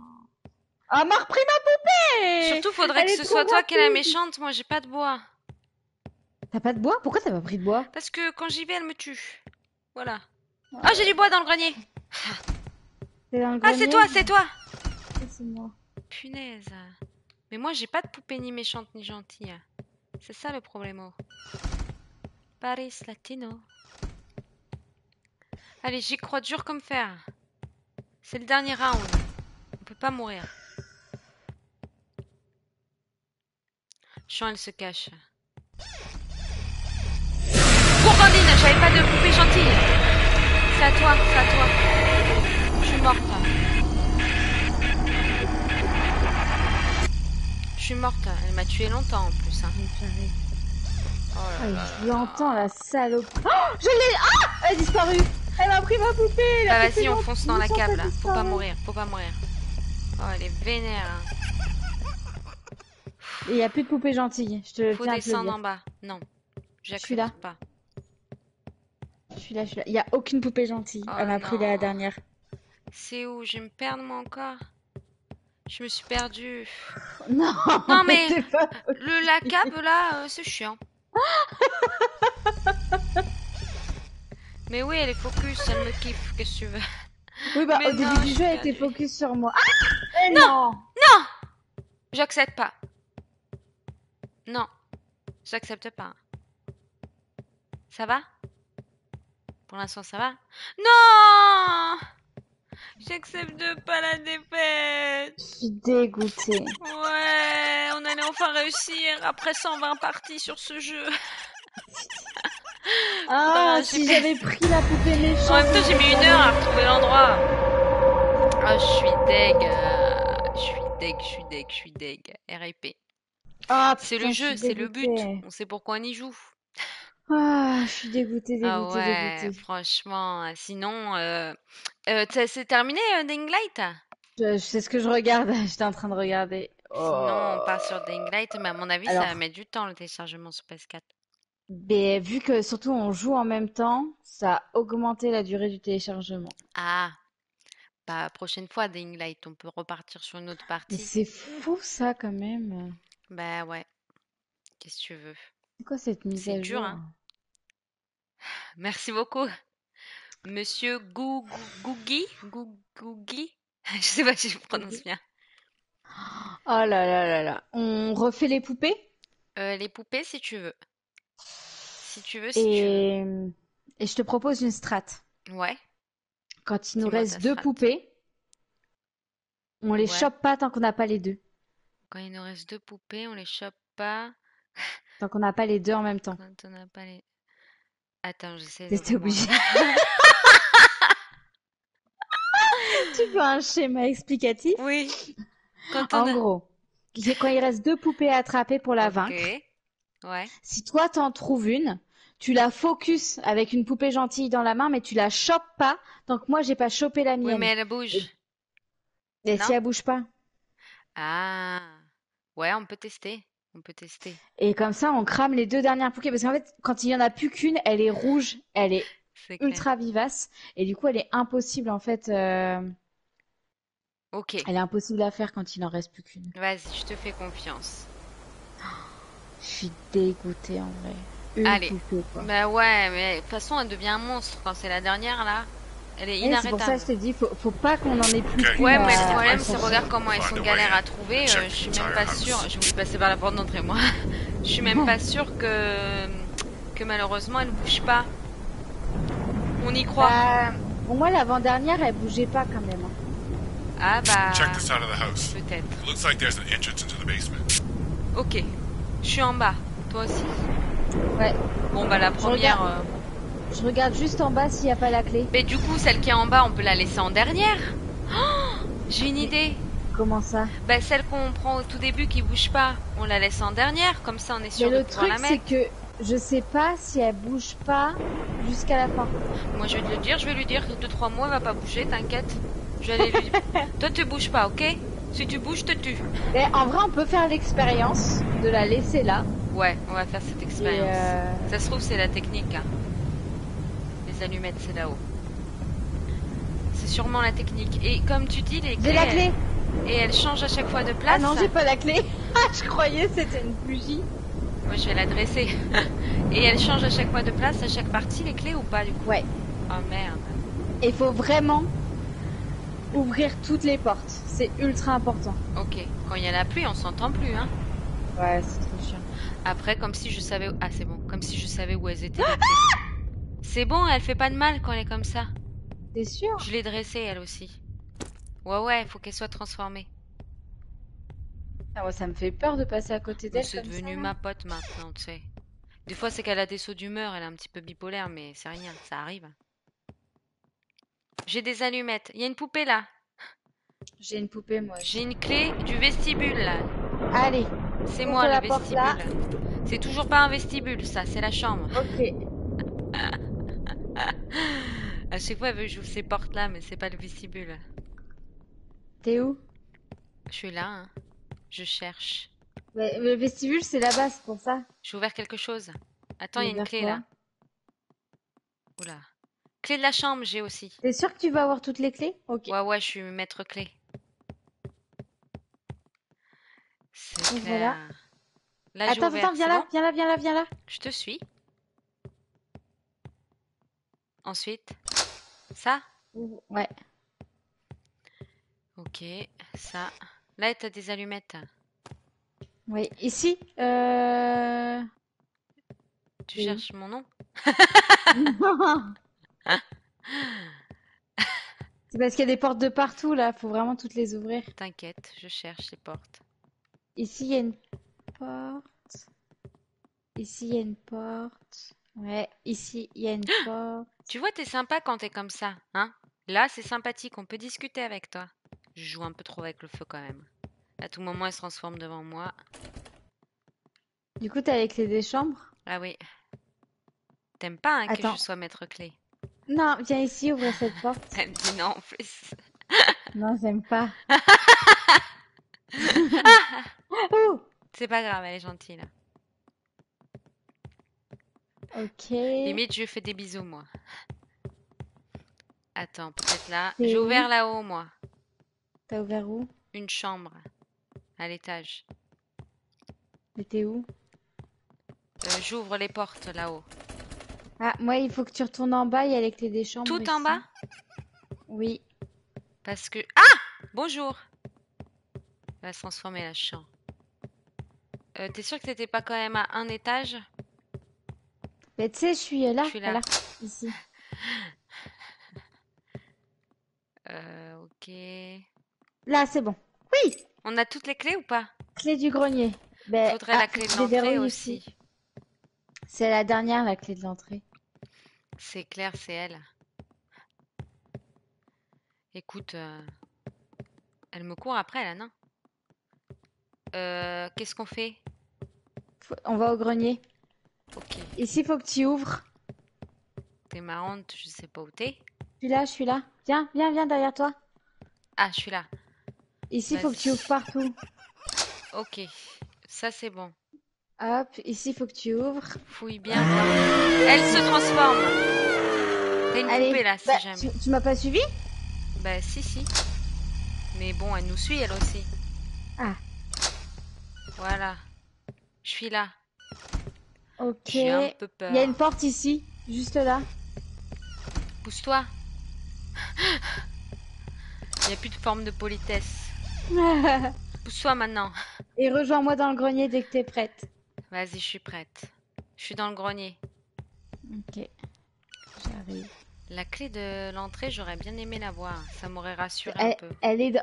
S2: Ah, m'a repris ma poupée!
S1: Surtout, faudrait
S2: Elle
S1: que
S2: est
S1: ce
S2: trop
S1: soit toi qui es la
S2: rapide.
S1: méchante. Moi, j'ai pas de bois.
S2: T'as pas de bois? Pourquoi t'as pas pris de bois?
S1: Parce que quand j'y vais, elle me tue. Voilà. Ah, j'ai du bois dans le grenier.
S2: C'est dans le
S1: Ah, c'est
S2: grenier?
S1: toi, c'est toi.
S2: C'est moi.
S1: Punaise. Mais moi, j'ai pas de poupée ni méchante ni gentille. C'est ça le problème. Paris Latino. Allez, j'y crois dur comme fer. C'est le dernier round. On peut pas mourir. Chant, elle se cache. Gourgandine, j'avais pas de poupée gentille. C'est à toi, c'est à toi. Je suis morte. Je suis morte. Elle m'a tué longtemps en plus. Hein. Oh là là.
S2: Je l'entends, la salope. Oh, je l'ai. Ah, elle a disparu. Elle a pris ma poupée.
S1: Bah
S2: La
S1: vas-y,
S2: poupée
S1: on fonce dans la
S2: gentille,
S1: cave
S2: elle
S1: là. Faut
S2: disparu.
S1: pas mourir, faut pas mourir. Oh, elle est vénère. Hein.
S2: Il y a plus de poupée gentille. Je te
S1: Faut
S2: tiens à te le
S1: descendre
S2: dire.
S1: en bas. Non,
S2: suis là.
S1: j'accepte pas.
S2: Je suis là, je suis là. Il y a aucune poupée gentille.
S1: Oh
S2: Elle m'a pris la
S1: non.
S2: dernière.
S1: C'est où? Je vais me perdre moi encore. Je me suis perdue.
S2: Non.
S1: Non mais
S2: c'est pas...
S1: la cave là, c'est chiant. Mais oui, elle est focus, elle me kiffe. Qu'est-ce que tu veux?
S2: Oui, bah
S1: Mais
S2: au début
S1: non, je
S2: du
S1: suis
S2: jeu, elle était
S1: perdue.
S2: focus sur moi. Ah, non.
S1: Non, j'accepte pas. Non, j'accepte pas. Ça va? Pour l'instant, ça va? Non! J'accepte pas la défaite.
S2: Je suis dégoûtée.
S1: Ouais, on allait enfin réussir après 120 parties sur ce jeu.
S2: Ah,
S1: Non,
S2: si
S1: j'ai-
S2: j'avais pris la poupée méchante.
S1: En même temps, j'ai mis 1 heure à retrouver l'endroit. Ah, je suis deg. Je suis deg, je suis deg, je suis deg. RIP.
S2: Ah,
S1: C'est
S2: putain,
S1: le
S2: je suis
S1: jeu, c'est le but.
S2: dégoûtée.
S1: On sait pourquoi on y joue.
S2: Ah, je suis dégoûtée,
S1: Ah
S2: dégoûtée,
S1: ouais,
S2: dégoûtée.
S1: franchement. Sinon, c'est terminé Dying Light?
S2: C'est ce que je regarde. J'étais en train de regarder.
S1: Sinon, on
S2: Oh.
S1: part sur Dying Light, mais à mon avis, ça
S2: Alors,
S1: va mettre du temps le téléchargement sur PS4.
S2: mais vu que surtout on joue en même temps, ça a augmenté la durée du téléchargement.
S1: Ah, bah prochaine fois Dying Light, on peut repartir sur une autre
S2: Mais
S1: partie.
S2: c'est fou ça quand même.
S1: Bah ouais, qu'est-ce que tu veux?
S2: C'est quoi cette mise
S1: C'est
S2: à
S1: dur,
S2: jour?
S1: hein. Merci beaucoup, Monsieur Googie? Googie? Je sais pas si je prononce bien.
S2: Oh là là là là. On refait les poupées
S1: Les poupées, si tu veux. Si tu veux, si tu veux.
S2: et je te propose une strat.
S1: Ouais,
S2: Quand il nous
S1: dis-moi
S2: reste
S1: ta
S2: 2
S1: strat.
S2: poupées, on les
S1: Ouais.
S2: chope pas tant qu'on n'a pas les 2.
S1: Quand il nous reste 2 poupées, on les chope pas.
S2: Tant qu'on n'a pas les 2 en même temps.
S1: Quand on n'a pas les... Attends, j'essaie de
S2: T'es obligé.
S1: comprendre.
S2: Tu veux un schéma explicatif?
S1: Oui. Quand on
S2: En
S1: a...
S2: gros, quand il reste 2 poupées à attraper pour la
S1: Ok.
S2: vaincre,
S1: Ouais.
S2: si toi t'en trouves une, tu la focus avec une poupée gentille dans la main, mais tu la chopes pas tant que moi j'ai pas chopé la
S1: Oui,
S2: mienne.
S1: mais elle bouge.
S2: Et
S1: Non?
S2: si elle bouge pas.
S1: Ah. Ouais, on peut tester. On peut tester.
S2: Et comme ça, on crame les 2 dernières poupées. Parce qu'en fait, quand il y en a plus qu'une, elle est rouge, elle est
S1: C'est clair.
S2: ultra vivace. Et du coup, elle est impossible en fait.
S1: Ok.
S2: Elle est impossible à faire quand il en reste plus qu'une.
S1: Vas-y, je te fais confiance.
S2: Je suis dégoûtée en vrai. Une
S1: Allez.
S2: poupée quoi.
S1: Bah ouais, mais de toute façon, elle devient un monstre quand c'est la dernière là. Elle est
S2: Et c'est pour ça que
S1: inarrêtable.
S2: je te dis, faut pas qu'on en ait plus
S3: Ok.
S2: qu'une
S1: Ouais, mais le
S2: à
S1: problème, c'est
S2: chercher.
S1: regarde comment elles sont galères à trouver. Je suis même pas sûre. Je voulais passer par la porte d'entrée, moi. Je suis même pas sûre que malheureusement, elle bouge pas. On y croit.
S2: Bah, pour moi, l'avant-dernière, elle bougeait pas quand même. Hein.
S1: Ah
S3: Check
S1: bah,
S3: the side of the house.
S1: peut-être.
S3: Looks like there's an entrance into the basement.
S1: Ok, je suis en bas. Toi aussi?
S2: Ouais.
S1: Bon bah la première...
S2: Je regarde juste en bas s'il n'y a pas la clé.
S1: Mais du coup, celle qui est en bas, on peut la laisser en dernière. Oh, j'ai une
S2: Mais-
S1: idée.
S2: Comment ça?
S1: Bah celle qu'on prend au tout début qui bouge pas, on la laisse en dernière. Comme ça, on est
S2: Mais
S1: sûr de
S2: le
S1: pouvoir
S2: truc,
S1: la
S2: c'est
S1: mettre.
S2: que je sais pas si elle bouge pas jusqu'à la fin.
S1: Moi, je vais te le dire. Je vais lui dire que 2-3 mois, elle va pas bouger. T'inquiète. Je vais aller lui... Toi, tu bouges pas, ok? Si tu bouges, je te tue.
S2: Mais en vrai, on peut faire l'expérience de la laisser là.
S1: Ouais, on va faire cette
S2: Et
S1: expérience. Ça se trouve, c'est la technique. Hein. Les allumettes, c'est là-haut. C'est sûrement la technique. Et comme tu dis, les clés...
S2: J'ai la clé.
S1: Et elle change à chaque fois de place.
S2: Ah non, j'ai pas la clé. Je croyais que c'était une bougie.
S1: Moi, je vais la dresser. Et elle change à chaque fois de place, à chaque partie, les clés ou pas, du coup?
S2: Ouais.
S1: Oh merde.
S2: Et il faut vraiment ouvrir toutes les portes. C'est ultra important.
S1: Ok. Quand il y a la pluie, on s'entend plus, hein.
S2: Ouais, c'est trop chiant.
S1: Après, comme si je savais... Ah, c'est bon. Comme si je savais où elles étaient, les clés. C'est bon, elle fait pas de mal quand elle est comme ça.
S2: T'es sûr?
S1: Je l'ai dressée, elle aussi. Ouais, faut qu'elle soit transformée.
S2: Ah ouais, ça me fait peur de passer à côté
S1: Mais
S2: d'elle
S1: c'est
S2: comme ça.
S1: devenu
S2: Là.
S1: ma pote maintenant, tu sais. Des fois, c'est qu'elle a des sauts d'humeur, elle est un petit peu bipolaire, mais c'est rien, ça arrive. J'ai des allumettes. Il y a une poupée là.
S2: J'ai une poupée, moi
S1: J'ai
S2: aussi.
S1: une clé du vestibule là.
S2: Allez,
S1: C'est
S2: ouvre
S1: moi le
S2: la porte là.
S1: vestibule. C'est toujours pas un vestibule, ça, c'est la chambre.
S2: Ok.
S1: À chaque fois, elle veut que j'ouvre ces portes là, mais c'est pas le vestibule.
S2: T'es où?
S1: Je suis là, hein. Je cherche.
S2: Mais le vestibule, c'est là-bas, c'est pour ça.
S1: J'ai ouvert quelque chose. Attends, il y a une
S2: Vers
S1: clé
S2: quoi?
S1: là. Oula. Clé de la chambre, j'ai aussi.
S2: T'es sûr que tu vas avoir toutes les clés? Ok.
S1: Ouais, je suis maître clé. C'est
S2: Donc
S1: clair.
S2: voilà.
S1: Là, j'ai
S2: Attends,
S1: ouvert,
S2: viens
S1: c'est
S2: là,
S1: bon?
S2: viens là, viens là, viens là.
S1: Je te suis. Ensuite, ça?
S2: Ouais.
S1: Ok, ça. Là, t'as des allumettes.
S2: Oui. Ici,
S1: Tu
S2: c'est où?
S1: cherches mon nom?
S2: C'est parce qu'il y a des portes de partout là, faut vraiment toutes les ouvrir.
S1: T'inquiète, je cherche les portes.
S2: Ici, il y a une porte. Ici, il y a une porte. Ouais, ici, il y a une porte.
S1: Tu vois, t'es sympa quand t'es comme ça, hein? Là, c'est sympathique, on peut discuter avec toi. Je joue un peu trop avec le feu quand même. À tout moment, elle se transforme devant moi.
S2: Du coup, t'as les clés des chambres?
S1: Ah oui. T'aimes pas hein, que je
S2: Attends.
S1: sois maître clé?
S2: Non, viens ici, ouvre cette porte.
S1: Elle me dit non en plus.
S2: Non, j'aime pas. Ouh,
S1: C'est pas grave, elle est gentille là.
S2: ok.
S1: Limite, je lui fais des bisous moi. Attends, peut-être là.
S2: T'es
S1: J'ai
S2: où?
S1: ouvert là-haut moi.
S2: T'as ouvert où?
S1: Une chambre. À l'étage.
S2: Mais t'es où?
S1: J'ouvre les portes là-haut.
S2: Ah, moi, il faut que tu retournes en bas, il y a les clés des chambres
S1: Tout en
S2: ici.
S1: bas?
S2: Oui.
S1: Parce que... Ah! Bonjour! Elle va se transformer la chambre. T'es sûr que t'étais pas quand même à un étage?
S2: Mais tu sais, je suis là,
S1: Je suis là.
S2: voilà, ici.
S1: Ok.
S2: Là, c'est bon. Oui!
S1: On a toutes les clés ou pas?
S2: Clé du grenier. Ben,
S1: Faudrait la clé de l'entrée
S2: déverrouille
S1: aussi.
S2: ici. C'est la dernière, la clé de l'entrée.
S1: C'est clair, c'est elle. Écoute, elle me court après là, non? Qu'est-ce qu'on fait?
S2: On va au grenier.
S1: Ok.
S2: Ici, il faut que tu ouvres.
S1: T'es marrante, je sais pas où t'es.
S2: Je suis là, je suis là. Viens, viens, viens derrière toi.
S1: Ah, je suis là.
S2: Ici, il faut que tu ouvres partout.
S1: Ok. Ça, c'est bon.
S2: Hop, ici, il faut que tu ouvres.
S1: Fouille bien. Elle se transforme. T'as une
S2: Allez,
S1: poupée là, si
S2: bah,
S1: jamais.
S2: tu m'as pas suivi?
S1: Bah, si. Mais bon, elle nous suit, elle aussi.
S2: Ah.
S1: Voilà. Je suis là.
S2: Ok.
S1: J'ai un peu
S2: Il y a
S1: peur.
S2: une porte ici, juste là.
S1: Pousse-toi. Il n'y a plus de forme de politesse. Pousse-toi maintenant.
S2: Et rejoins-moi dans le grenier dès que t'es prête.
S1: Vas-y, je suis prête. Je suis dans le grenier.
S2: Ok. J'arrive.
S1: La clé de l'entrée, j'aurais bien aimé la voir. Ça m'aurait rassuré un
S2: Elle,
S1: peu.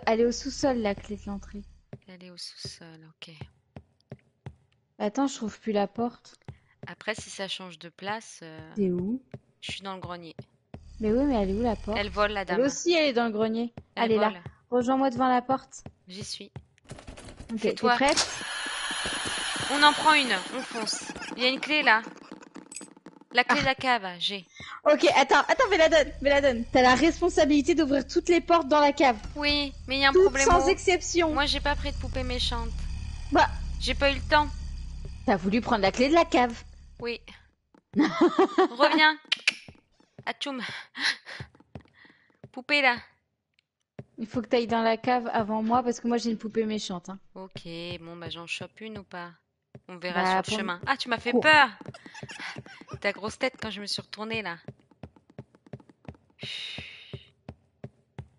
S2: elle est au sous-sol, la clé de l'entrée.
S1: Elle est au sous-sol, ok.
S2: Attends, je trouve plus la porte.
S1: Après, si ça change de place,
S2: T'es où?
S1: je suis dans le grenier.
S2: Mais oui, mais elle est où la
S1: Elle
S2: porte?
S1: vole, la
S2: Elle
S1: dame.
S2: aussi, elle est dans le grenier.
S1: Elle
S2: Elle est là.
S1: vole.
S2: Rejoins-moi devant la porte.
S1: J'y suis.
S2: Ok,
S1: C'est
S2: t'es
S1: toi.
S2: prête?
S1: On en prend une. On fonce. Il y a une clé là. La clé de la cave, j'ai.
S2: Ok, attends, Béladone. T'as la responsabilité d'ouvrir toutes les portes dans la cave.
S1: Oui, mais il y a un
S2: Toutes
S1: problème.
S2: sans exception.
S1: Moi, j'ai pas pris de poupée méchante.
S2: Bah,
S1: J'ai pas eu le temps.
S2: t'as voulu prendre la clé de la cave.
S1: Oui. Reviens. Atchoum. Poupée là.
S2: Il faut que t'ailles dans la cave avant moi parce que moi j'ai une poupée méchante. Hein.
S1: Ok, bon, bah j'en chope une ou pas? On verra
S2: Bah,
S1: sur le
S2: pour-
S1: chemin. Ah, tu m'as fait
S2: Cours.
S1: peur! Ta grosse tête quand je me suis retournée là.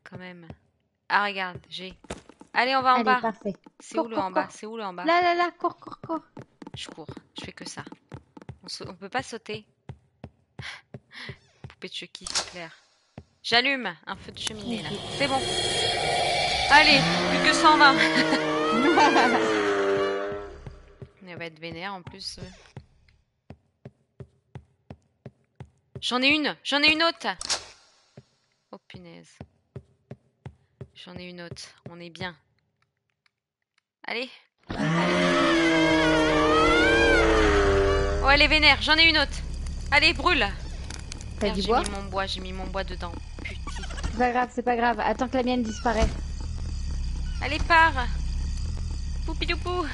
S1: Quand même. Ah, regarde, j'ai. Allez, on va en
S2: Allez,
S1: bas.
S2: parfait.
S1: C'est où le en bas?
S2: Cours.
S1: C'est où le en bas?
S2: Là, cours.
S1: Je cours. Je fais que ça. On peut pas sauter. Poupée de Chucky, c'est clair. J'allume un feu de cheminée là. C'est bon. Allez, plus que 120. Elle va être vénère en plus. J'en ai une autre. Oh punaise. J'en ai une autre. On est bien. Allez. Oh, elle est vénère. J'en ai une autre. Allez, brûle.
S2: T'as
S1: Merde,
S2: du bois?
S1: j'ai mis mon bois dedans. Putain.
S2: C'est pas grave. Attends que la mienne disparaisse.
S1: Allez, pars. Poupidoupou.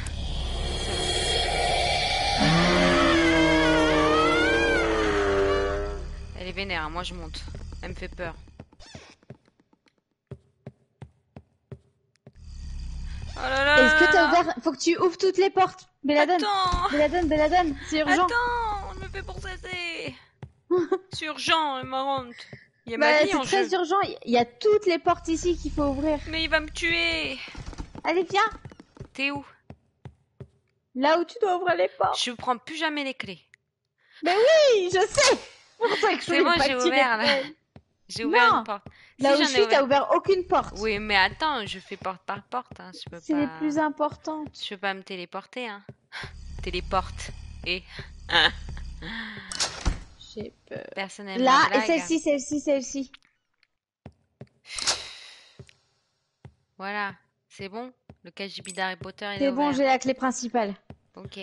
S1: Elle est vénère, hein. Moi je monte. Elle me fait peur. Oh là là
S2: Est-ce que
S1: là
S2: t'as
S1: là.
S2: ouvert? Faut que tu ouvres toutes les portes. Béladone.
S1: Attends.
S2: Béladone. C'est urgent.
S1: Attends, on me fait pourchasser. C'est urgent, elle me rentre. Il y a
S2: Bah,
S1: ma vie
S2: c'est
S1: en
S2: très
S1: jeu.
S2: urgent. Il y a toutes les portes ici qu'il faut ouvrir.
S1: Mais il va me tuer.
S2: Allez, viens.
S1: T'es où?
S2: Là où tu dois ouvrir les portes.
S1: Je prends plus jamais les clés.
S2: Mais oui, je sais. Pour ça que je
S1: C'est
S2: voulais
S1: bon,
S2: pas
S1: j'ai
S2: que tu
S1: ouvert
S2: les
S1: là.
S2: prennes.
S1: J'ai ouvert
S2: Non.
S1: une porte.
S2: Là
S1: Si,
S2: où
S1: j'en
S2: je
S1: ai
S2: suis, t'as
S1: ouvert.
S2: ouvert aucune porte.
S1: Oui, mais attends, je fais porte par porte. Hein. Je peux
S2: C'est les
S1: pas.
S2: plus importantes.
S1: Je peux pas me téléporter. Hein. Téléporte. Et.
S2: J'ai peur.
S1: Personne n'aime
S2: Là,
S1: ma
S2: et
S1: blague.
S2: celle-ci.
S1: Voilà. C'est bon? Le KGB d'Harry Potter, il est
S2: C'est bon,
S1: ouvert.
S2: j'ai la clé principale.
S1: Ok.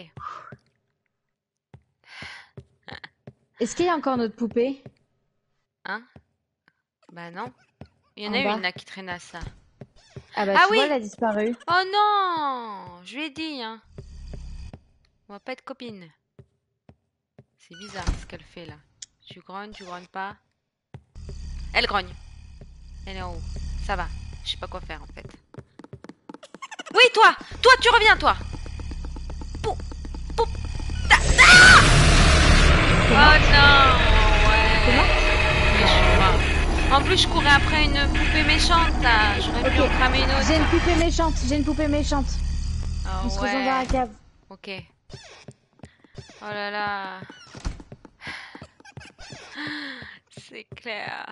S2: Est-ce qu'il y a encore notre poupée?
S1: Hein? Bah non. Il y en
S2: En
S1: a
S2: bas.
S1: une là qui traînasse ça.
S2: Ah bah
S1: Ah
S2: tu
S1: oui!
S2: vois, elle a disparu.
S1: Oh non! Je lui ai dit, hein. On va pas être copines. C'est bizarre ce qu'elle fait là. Tu grognes pas. Elle grogne. Elle est en haut. Ça va. Je sais pas quoi faire en fait. Oui, toi! Toi, tu reviens, toi! Pou, pou, ta, ah! Oh non! Ouais. Mais je suis mort. En plus, je courais après une poupée méchante là. J'aurais pu
S2: Ok.
S1: en cramer une autre.
S2: J'ai une poupée méchante.
S1: Oh
S2: On se rejoint dans la
S1: ouais.
S2: cave.
S1: Ok. Oh là là. C'est clair.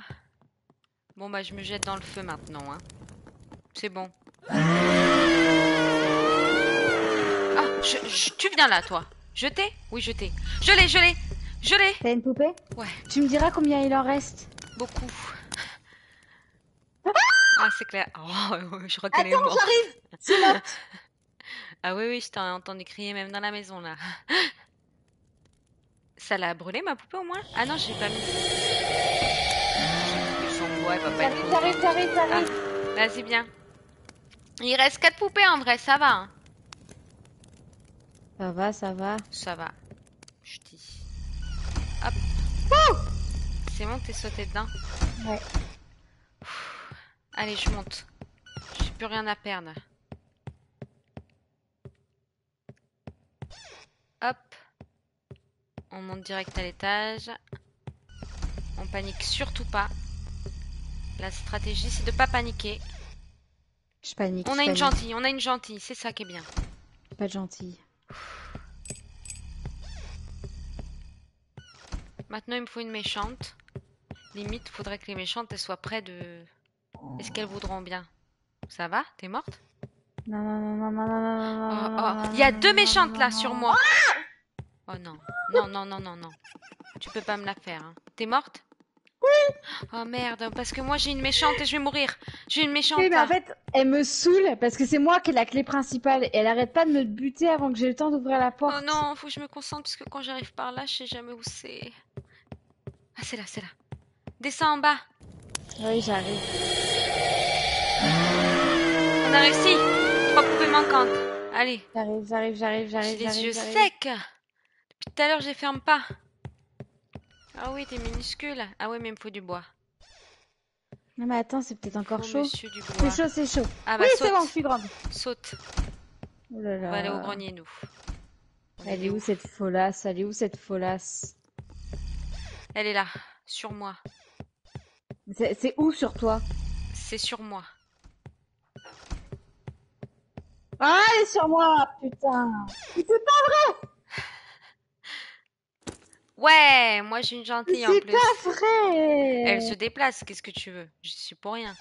S1: Bon bah je me jette dans le feu maintenant. Hein. C'est bon. Ah, tu viens là toi. Jeter? Oui, jeter. Je l'ai.
S2: T'as une poupée?
S1: Ouais,
S2: Tu me diras combien il en reste.
S1: beaucoup. Ah, c'est clair. Oh, je reconnais le
S2: Attends,
S1: mort.
S2: j'arrive. C'est morte.
S1: Ah oui, je t'ai entendu crier même dans la maison là. Ça l'a brûlé ma poupée au moins? Ah non, j'ai pas mis. Son bois, elle va pas être contente.
S2: J'arrive.
S1: Ah, vas-y, bien. Il reste 4 poupées en vrai, ça va. Hein.
S2: Ça va.
S1: Ça va. Je dis. Hop. C'est bon que t'es sauté dedans?
S2: Ouais.
S1: Allez, je monte. J'ai plus rien à perdre. Hop. On monte direct à l'étage. On panique surtout pas. La stratégie, c'est de pas paniquer.
S2: Je panique.
S1: On a une gentille, c'est ça qui est bien.
S2: Pas gentille.
S1: Maintenant, il me faut une méchante. Limite, faudrait que les méchantes elles soient près de. Est-ce qu'elles voudront bien? Ça va? T'es morte?
S2: Non, non, non, non, non, non, non,
S1: Oh,
S2: non,
S1: oh,
S2: non,
S1: il y a
S2: non,
S1: deux
S2: non, non,
S1: méchantes
S2: non,
S1: là
S2: non,
S1: sur
S2: non.
S1: moi. Oh non, non, non, non, non, non. Tu peux pas me la faire. Hein. T'es morte? Oh merde, parce que moi j'ai une méchante et je vais mourir. J'ai une
S2: Oui,
S1: méchante
S2: mais en
S1: là.
S2: fait, elle me saoule parce que c'est moi qui ai la clé principale et elle arrête pas de me buter avant que j'ai le temps d'ouvrir la
S1: Oh
S2: porte.
S1: non, faut que je me concentre parce que quand j'arrive par là, je sais jamais où c'est. Ah, c'est là, c'est là. Descends en bas.
S2: Oui, j'arrive.
S1: On a réussi. 3 poupées manquantes. Allez, j'ai les yeux
S2: J'arrive.
S1: secs. Depuis tout à l'heure, je les ferme pas. Ah oui, t'es minuscule. Ah oui, mais il me faut du bois.
S2: Non, mais attends, c'est peut-être encore
S1: Faut
S2: chaud.
S1: monsieur du
S2: C'est
S1: bois.
S2: chaud, c'est chaud.
S1: Ah
S2: Oui,
S1: bah
S2: c'est bon, je
S1: saute.
S2: suis grande.
S1: Saute.
S2: Oh là
S1: On va aller au
S2: là.
S1: grenier, nous. On
S2: Elle
S1: est
S2: est où
S1: où?
S2: cette folasse? Elle est où cette folasse?
S1: Elle est là, sur moi.
S2: C'est où sur toi?
S1: C'est sur moi.
S2: Ah, elle est sur moi, putain. Mais c'est pas,
S1: Ouais, moi j'ai une
S2: mais
S1: gentille en
S2: c'est
S1: plus.
S2: pas
S1: Elle se
S2: vrai.
S1: déplace, qu'est-ce que tu veux? Je suis pour rien.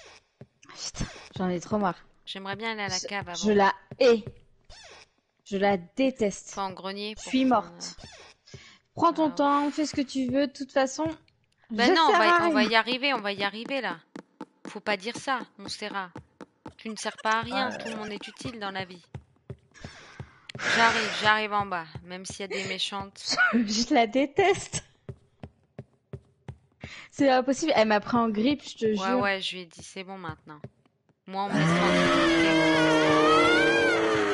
S2: Putain, j'en ai trop marre.
S1: J'aimerais bien aller à la cave
S2: Je
S1: avant.
S2: la hais. Je la déteste.
S1: Pas en grenier
S2: Je
S1: pour
S2: suis
S1: prendre.
S2: morte. Prends ton
S1: Ah, ouf.
S2: temps, fais ce que tu veux. De toute façon,
S1: Ben
S2: je
S1: non,
S2: sers à
S1: on va
S2: rien.
S1: y arriver, on va y arriver là. Faut pas dire ça, mon Serra. Tu ne sers pas à rien, tout le monde est utile dans la vie. J'arrive en bas, même s'il y a des méchantes.
S2: Je la déteste. C'est impossible. Elle m'a pris en grippe, je te
S1: Ouais,
S2: jure.
S1: ouais, je lui ai dit, c'est bon maintenant. Moi, on me laisse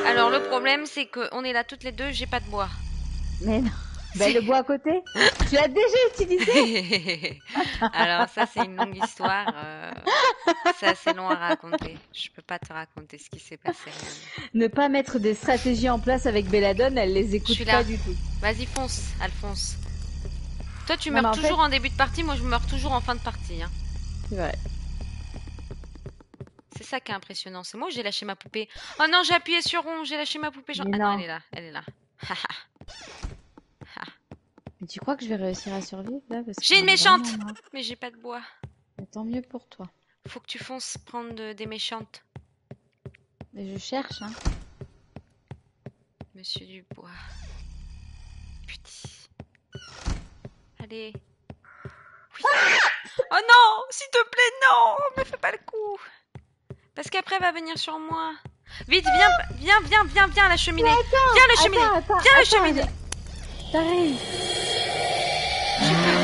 S1: tranquille. Alors, le problème, c'est qu'on est là toutes les deux, j'ai pas de bois.
S2: Mais non. Ben, le bois à côté, tu l'as déjà utilisé.
S1: Alors, ça, c'est une longue histoire. C'est assez long à raconter. Je peux pas te raconter ce qui s'est passé. Rien.
S2: Ne pas mettre des stratégies en place avec Belladone, elle les
S1: Je
S2: écoute
S1: suis
S2: pas
S1: là.
S2: du tout.
S1: Vas-y, fonce, Alphonse. Toi, tu
S2: Non, mais
S1: meurs
S2: en fait,
S1: toujours en début de partie, moi, je meurs toujours en fin de partie. Hein.
S2: c'est vrai.
S1: C'est ça qui est impressionnant. C'est moi où j'ai lâché ma poupée. Oh non, j'ai appuyé sur rond, j'ai lâché ma poupée.
S2: Mais
S1: Ah non,
S2: non.
S1: elle est là, elle est là.
S2: Mais tu crois que je vais réussir à survivre là parce que
S1: J'ai une
S2: j'en ai
S1: méchante,
S2: vraiment marre.
S1: mais j'ai pas de bois.
S2: Mais tant mieux pour toi.
S1: Faut que tu fonces prendre des méchantes.
S2: Mais je cherche, hein.
S1: Monsieur Dubois. Putain. Allez. Oui. Oh non, s'il te plaît, non, me fais pas le coup. Parce qu'après, elle va venir sur moi. Vite, viens à la cheminée. Viens à la cheminée. Viens à la cheminée.
S2: T'arrives.
S1: J'ai peur.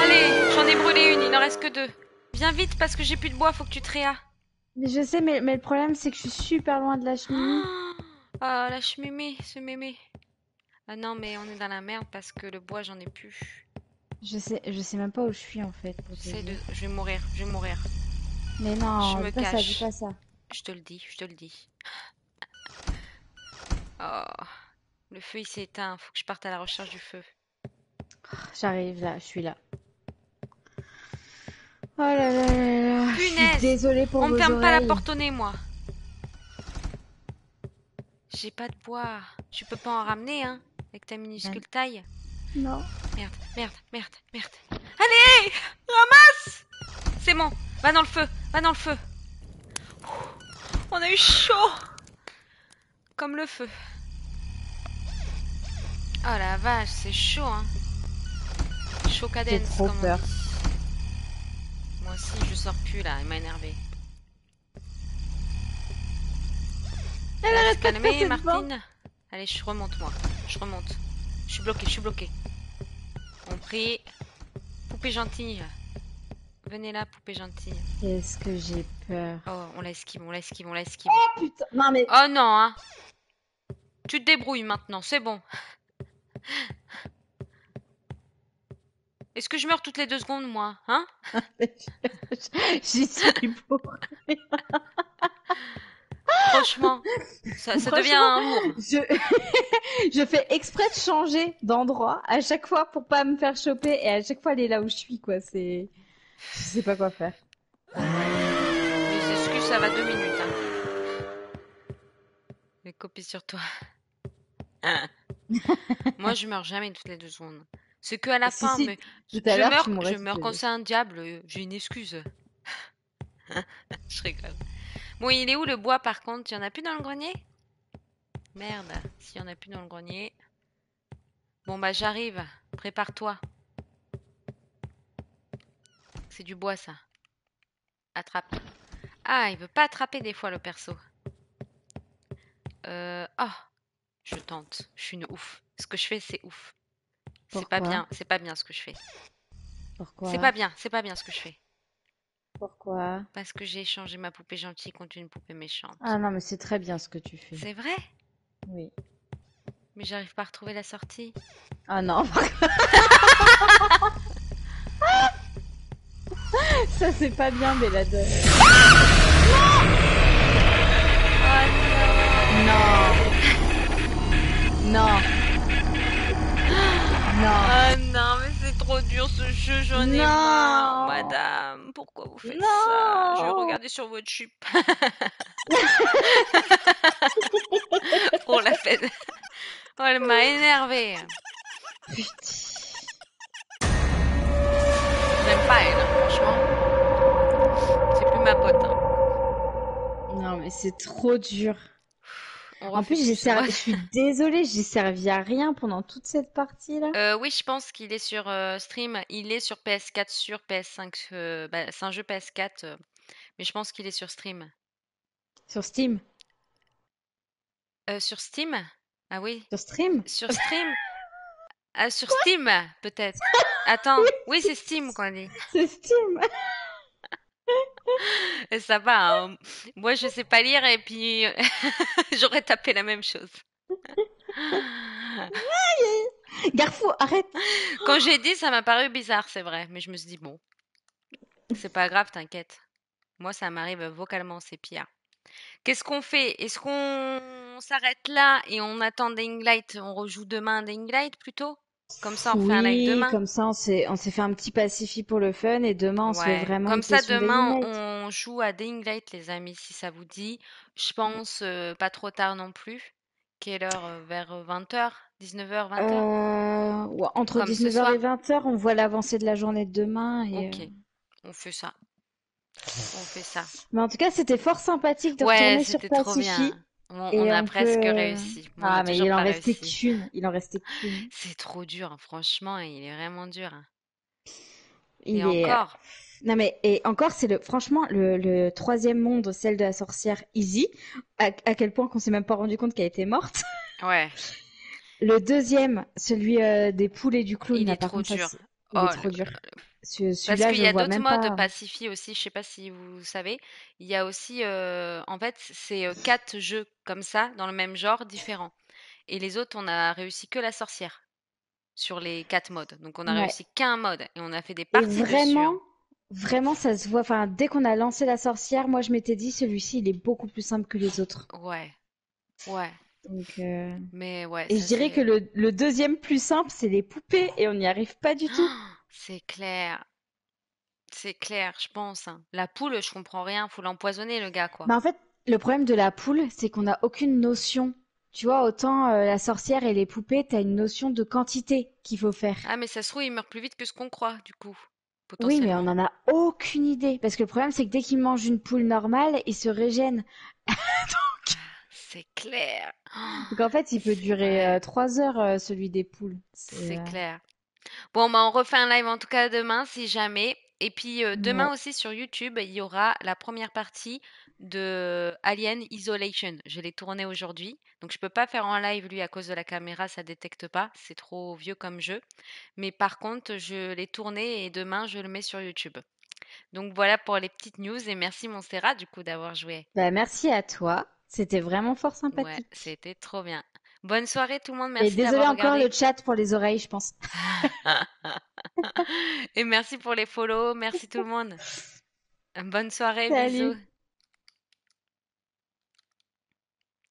S1: Allez, j'en ai brûlé une, il n'en reste que 2. Viens vite parce que j'ai plus de bois, faut que tu te réas.
S2: Mais je sais, mais le problème c'est que je suis super loin de la cheminée.
S1: Ah, la cheminée, ce mémé. Ah non, mais on est dans la merde parce que le bois, j'en ai plus.
S2: Je sais même pas où je suis en fait. Pour te
S1: J'essaie de...
S2: dire.
S1: Je vais mourir, je vais mourir.
S2: Mais non,
S1: Je me
S2: dis pas ça, dis
S1: cache.
S2: pas ça.
S1: Je te le dis, je te le dis. Oh, le feu il s'est éteint, faut que je parte à la recherche du feu.
S2: J'arrive là, je suis là. Oh là là là là. Je suis
S1: Punaise,
S2: désolée pour
S1: on me
S2: vos
S1: ferme pas la
S2: oreilles.
S1: porte au nez, moi. J'ai pas de bois. Tu peux pas en ramener, hein, avec ta minuscule taille.
S2: Non.
S1: Merde, merde, merde, merde. Allez, ramasse. C'est bon, va dans le feu, va dans le feu. On a eu chaud. Comme le feu. Oh la vache, c'est chaud, hein. Chaud
S2: J'ai
S1: cadence,
S2: trop
S1: comme on
S2: peur.
S1: dit. Moi aussi, je sors plus là, il m'a énervé.
S2: Elle arrête
S1: Se
S2: pas de
S1: calmer,
S2: passer devant.
S1: Martine. Allez, je remonte, moi. Je remonte. Je suis bloquée, je suis bloquée. On prie. Poupée gentille. Venez là, poupée gentille.
S2: Qu'est-ce que j'ai peur.
S1: Oh, on la esquive, on la esquive, on la esquive.
S2: Oh putain. Non mais.
S1: Oh non, hein. Tu te débrouilles maintenant, c'est bon. Est-ce que je meurs toutes les 2 secondes, moi, hein?
S2: J'y suis pour.
S1: Franchement, ça devient un lourd.
S2: Je fais exprès de changer d'endroit à chaque fois pour pas me faire choper et à chaque fois aller là où je suis quoi. Je sais pas quoi faire.
S1: Les excuses, ça va 2 minutes. Hein. Les copies sur toi. Moi, je meurs jamais toutes les 2 secondes. C'est que à la
S2: Si,
S1: fin,
S2: si,
S1: mais
S2: tout à l'heure, tu
S1: je
S2: m'aurais
S1: meurs quand
S2: spoilé.
S1: c'est un diable, j'ai une excuse. Je rigole. Bon, il est où le bois par contre? Il y en a plus dans le grenier? Merde, s'il y en a plus dans le grenier. Bon bah j'arrive, prépare-toi. C'est du bois ça. Attrape. Ah, il veut pas attraper des fois le perso. Oh, je tente. Je suis une ouf. Ce que je fais, c'est ouf.
S2: Pourquoi?
S1: C'est pas bien ce que je fais.
S2: Pourquoi?
S1: C'est pas bien ce que je fais.
S2: Pourquoi?
S1: Parce que j'ai échangé ma poupée gentille contre une poupée
S2: Ah
S1: méchante.
S2: non, mais c'est très bien ce que tu fais.
S1: C'est vrai?
S2: Oui.
S1: Mais j'arrive pas à retrouver la sortie.
S2: Ah non, ça c'est pas bien, Belladone.
S1: Oh
S2: Non, non, non,
S1: Ah non, mais c'est trop dur ce jeu, j'en ai marre.
S2: non,
S1: Madame, pourquoi vous faites ça? Je vais
S2: non.
S1: regarder sur votre jupe. Pour la peine. Oh, elle m'a énervée.
S2: Putain.
S1: J'aime pas elle, franchement. C'est plus ma pote. Hein.
S2: Non, mais c'est trop dur.
S1: On
S2: En
S1: refait
S2: plus,
S1: plus ce mode.
S2: je suis désolée, j'ai servi à rien pendant toute cette partie-là.
S1: Oui, je pense qu'il est sur Stream. Il est sur PS4, sur PS5. Bah, c'est un jeu PS4, mais je pense qu'il est sur Stream.
S2: Sur Steam.
S1: Sur Steam? Ah oui,
S2: Sur Stream?
S1: sur Stream? Ah, sur Steam, peut-être. Attends,
S2: Oui,
S1: oui, c'est Steam qu'on dit.
S2: c'est Steam.
S1: Et ça va, hein. Moi, je sais pas lire et puis j'aurais tapé la même chose.
S2: Garfou, arrête.
S1: Quand j'ai dit, ça m'a paru bizarre, c'est vrai, mais je me suis dit, bon, c'est pas grave, t'inquiète. Moi, ça m'arrive vocalement, c'est pire. Qu'est-ce qu'on fait? Est-ce qu'on s'arrête là et on attend Dying Light? On rejoue demain Dying Light plutôt? Comme ça, on refait un live
S2: Oui,
S1: demain?
S2: comme ça, on s'est fait un petit pacifie pour le fun et demain, on se fait
S1: Ouais.
S2: vraiment
S1: Comme
S2: une
S1: ça,
S2: session Daily
S1: demain,
S2: Night.
S1: on joue à Dying Light, les amis, si ça vous dit. Je pense pas trop tard non plus. Quelle heure? Vers 20h? 19h, 20h?
S2: Ouais, entre
S1: Comme ce
S2: 19h et
S1: soir?
S2: 20h, on voit l'avancée de la journée de demain.
S1: Ok, on fait ça. On fait ça.
S2: Mais en tout cas, c'était fort sympathique de
S1: Ouais,
S2: retourner sur
S1: c'était trop
S2: Pacify.
S1: bien. On
S2: Et
S1: a
S2: on peut.
S1: presque réussi. Mais on a
S2: Ah, mais
S1: toujours
S2: il en
S1: pas
S2: restait
S1: réussi.
S2: qu'une. Il en restait qu'une.
S1: C'est trop dur, hein. Franchement, il est vraiment dur. Hein. Et
S2: Il est.
S1: encore.
S2: Non, mais. Et encore, c'est franchement, le troisième monde, celle de la sorcière Easy. À quel point qu'on s'est même pas rendu compte qu'elle était morte.
S1: Ouais,
S2: Le deuxième, celui des poules et du clown,
S1: il
S2: là,
S1: est
S2: par
S1: trop
S2: contre,
S1: dur.
S2: il est
S1: Oh,
S2: trop dur.
S1: parce
S2: Celui-là,
S1: qu'il
S2: je
S1: y
S2: le
S1: a
S2: vois
S1: d'autres
S2: même
S1: modes
S2: pas.
S1: Pacify aussi, je sais pas si vous savez. Il y a aussi, en fait, c'est 4 jeux comme ça, dans le même genre, différents. Et les autres, on a réussi que la sorcière sur les 4 modes. Donc on a
S2: Ouais.
S1: réussi qu'un mode et on a fait des
S2: Et
S1: parties dessus.
S2: vraiment,
S1: Hein.
S2: vraiment, ça se voit. Enfin, dès qu'on a lancé la sorcière, moi, je m'étais dit, celui-ci, il est beaucoup plus simple que les autres.
S1: Ouais, ouais.
S2: Donc,
S1: Mais ouais,
S2: et je
S1: ça
S2: dirais que
S1: c'est.
S2: le deuxième plus simple, c'est les poupées, et on n'y arrive pas du tout.
S1: C'est clair, c'est clair, je pense. Hein. La poule, je comprends rien. Faut l'empoisonner, le gars, quoi.
S2: Mais en fait, le problème de la poule, c'est qu'on n'a aucune notion. Tu vois, autant la sorcière et les poupées, t'as une notion de quantité qu'il faut faire.
S1: Ah, mais ça se trouve, il meurt plus vite que ce qu'on croit, du coup,
S2: Oui, mais on
S1: potentiellement.
S2: n'en a aucune idée. Parce que le problème, c'est que dès qu'il mange une poule normale, il se régène.
S1: C'est clair.
S2: Donc en fait, il peut
S1: C'est
S2: durer
S1: vrai,
S2: 3 heures, celui des poules.
S1: c'est clair. Bon, bah, on refait un live en tout cas demain, si jamais. Et puis demain
S2: Ouais.
S1: aussi sur YouTube, il y aura la première partie de Alien Isolation. Je l'ai tourné aujourd'hui, donc je peux pas faire en live lui à cause de la caméra, ça détecte pas, c'est trop vieux comme jeu. Mais par contre, je l'ai tourné et demain je le mets sur YouTube. Donc voilà pour les petites news et merci Monstera du coup d'avoir joué.
S2: Bah, merci à toi. C'était vraiment fort
S1: Ouais,
S2: sympathique.
S1: c'était trop bien. Bonne soirée tout le monde,
S2: Et
S1: merci
S2: désolé
S1: d'avoir
S2: encore le
S1: regardé.
S2: chat pour les oreilles, je pense.
S1: Et merci pour les follow, merci tout le monde. Bonne soirée, bisous.
S2: Salut.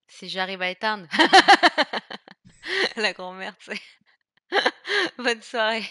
S1: Si j'arrive à éteindre. La grand-mère, tu sais. Bonne soirée.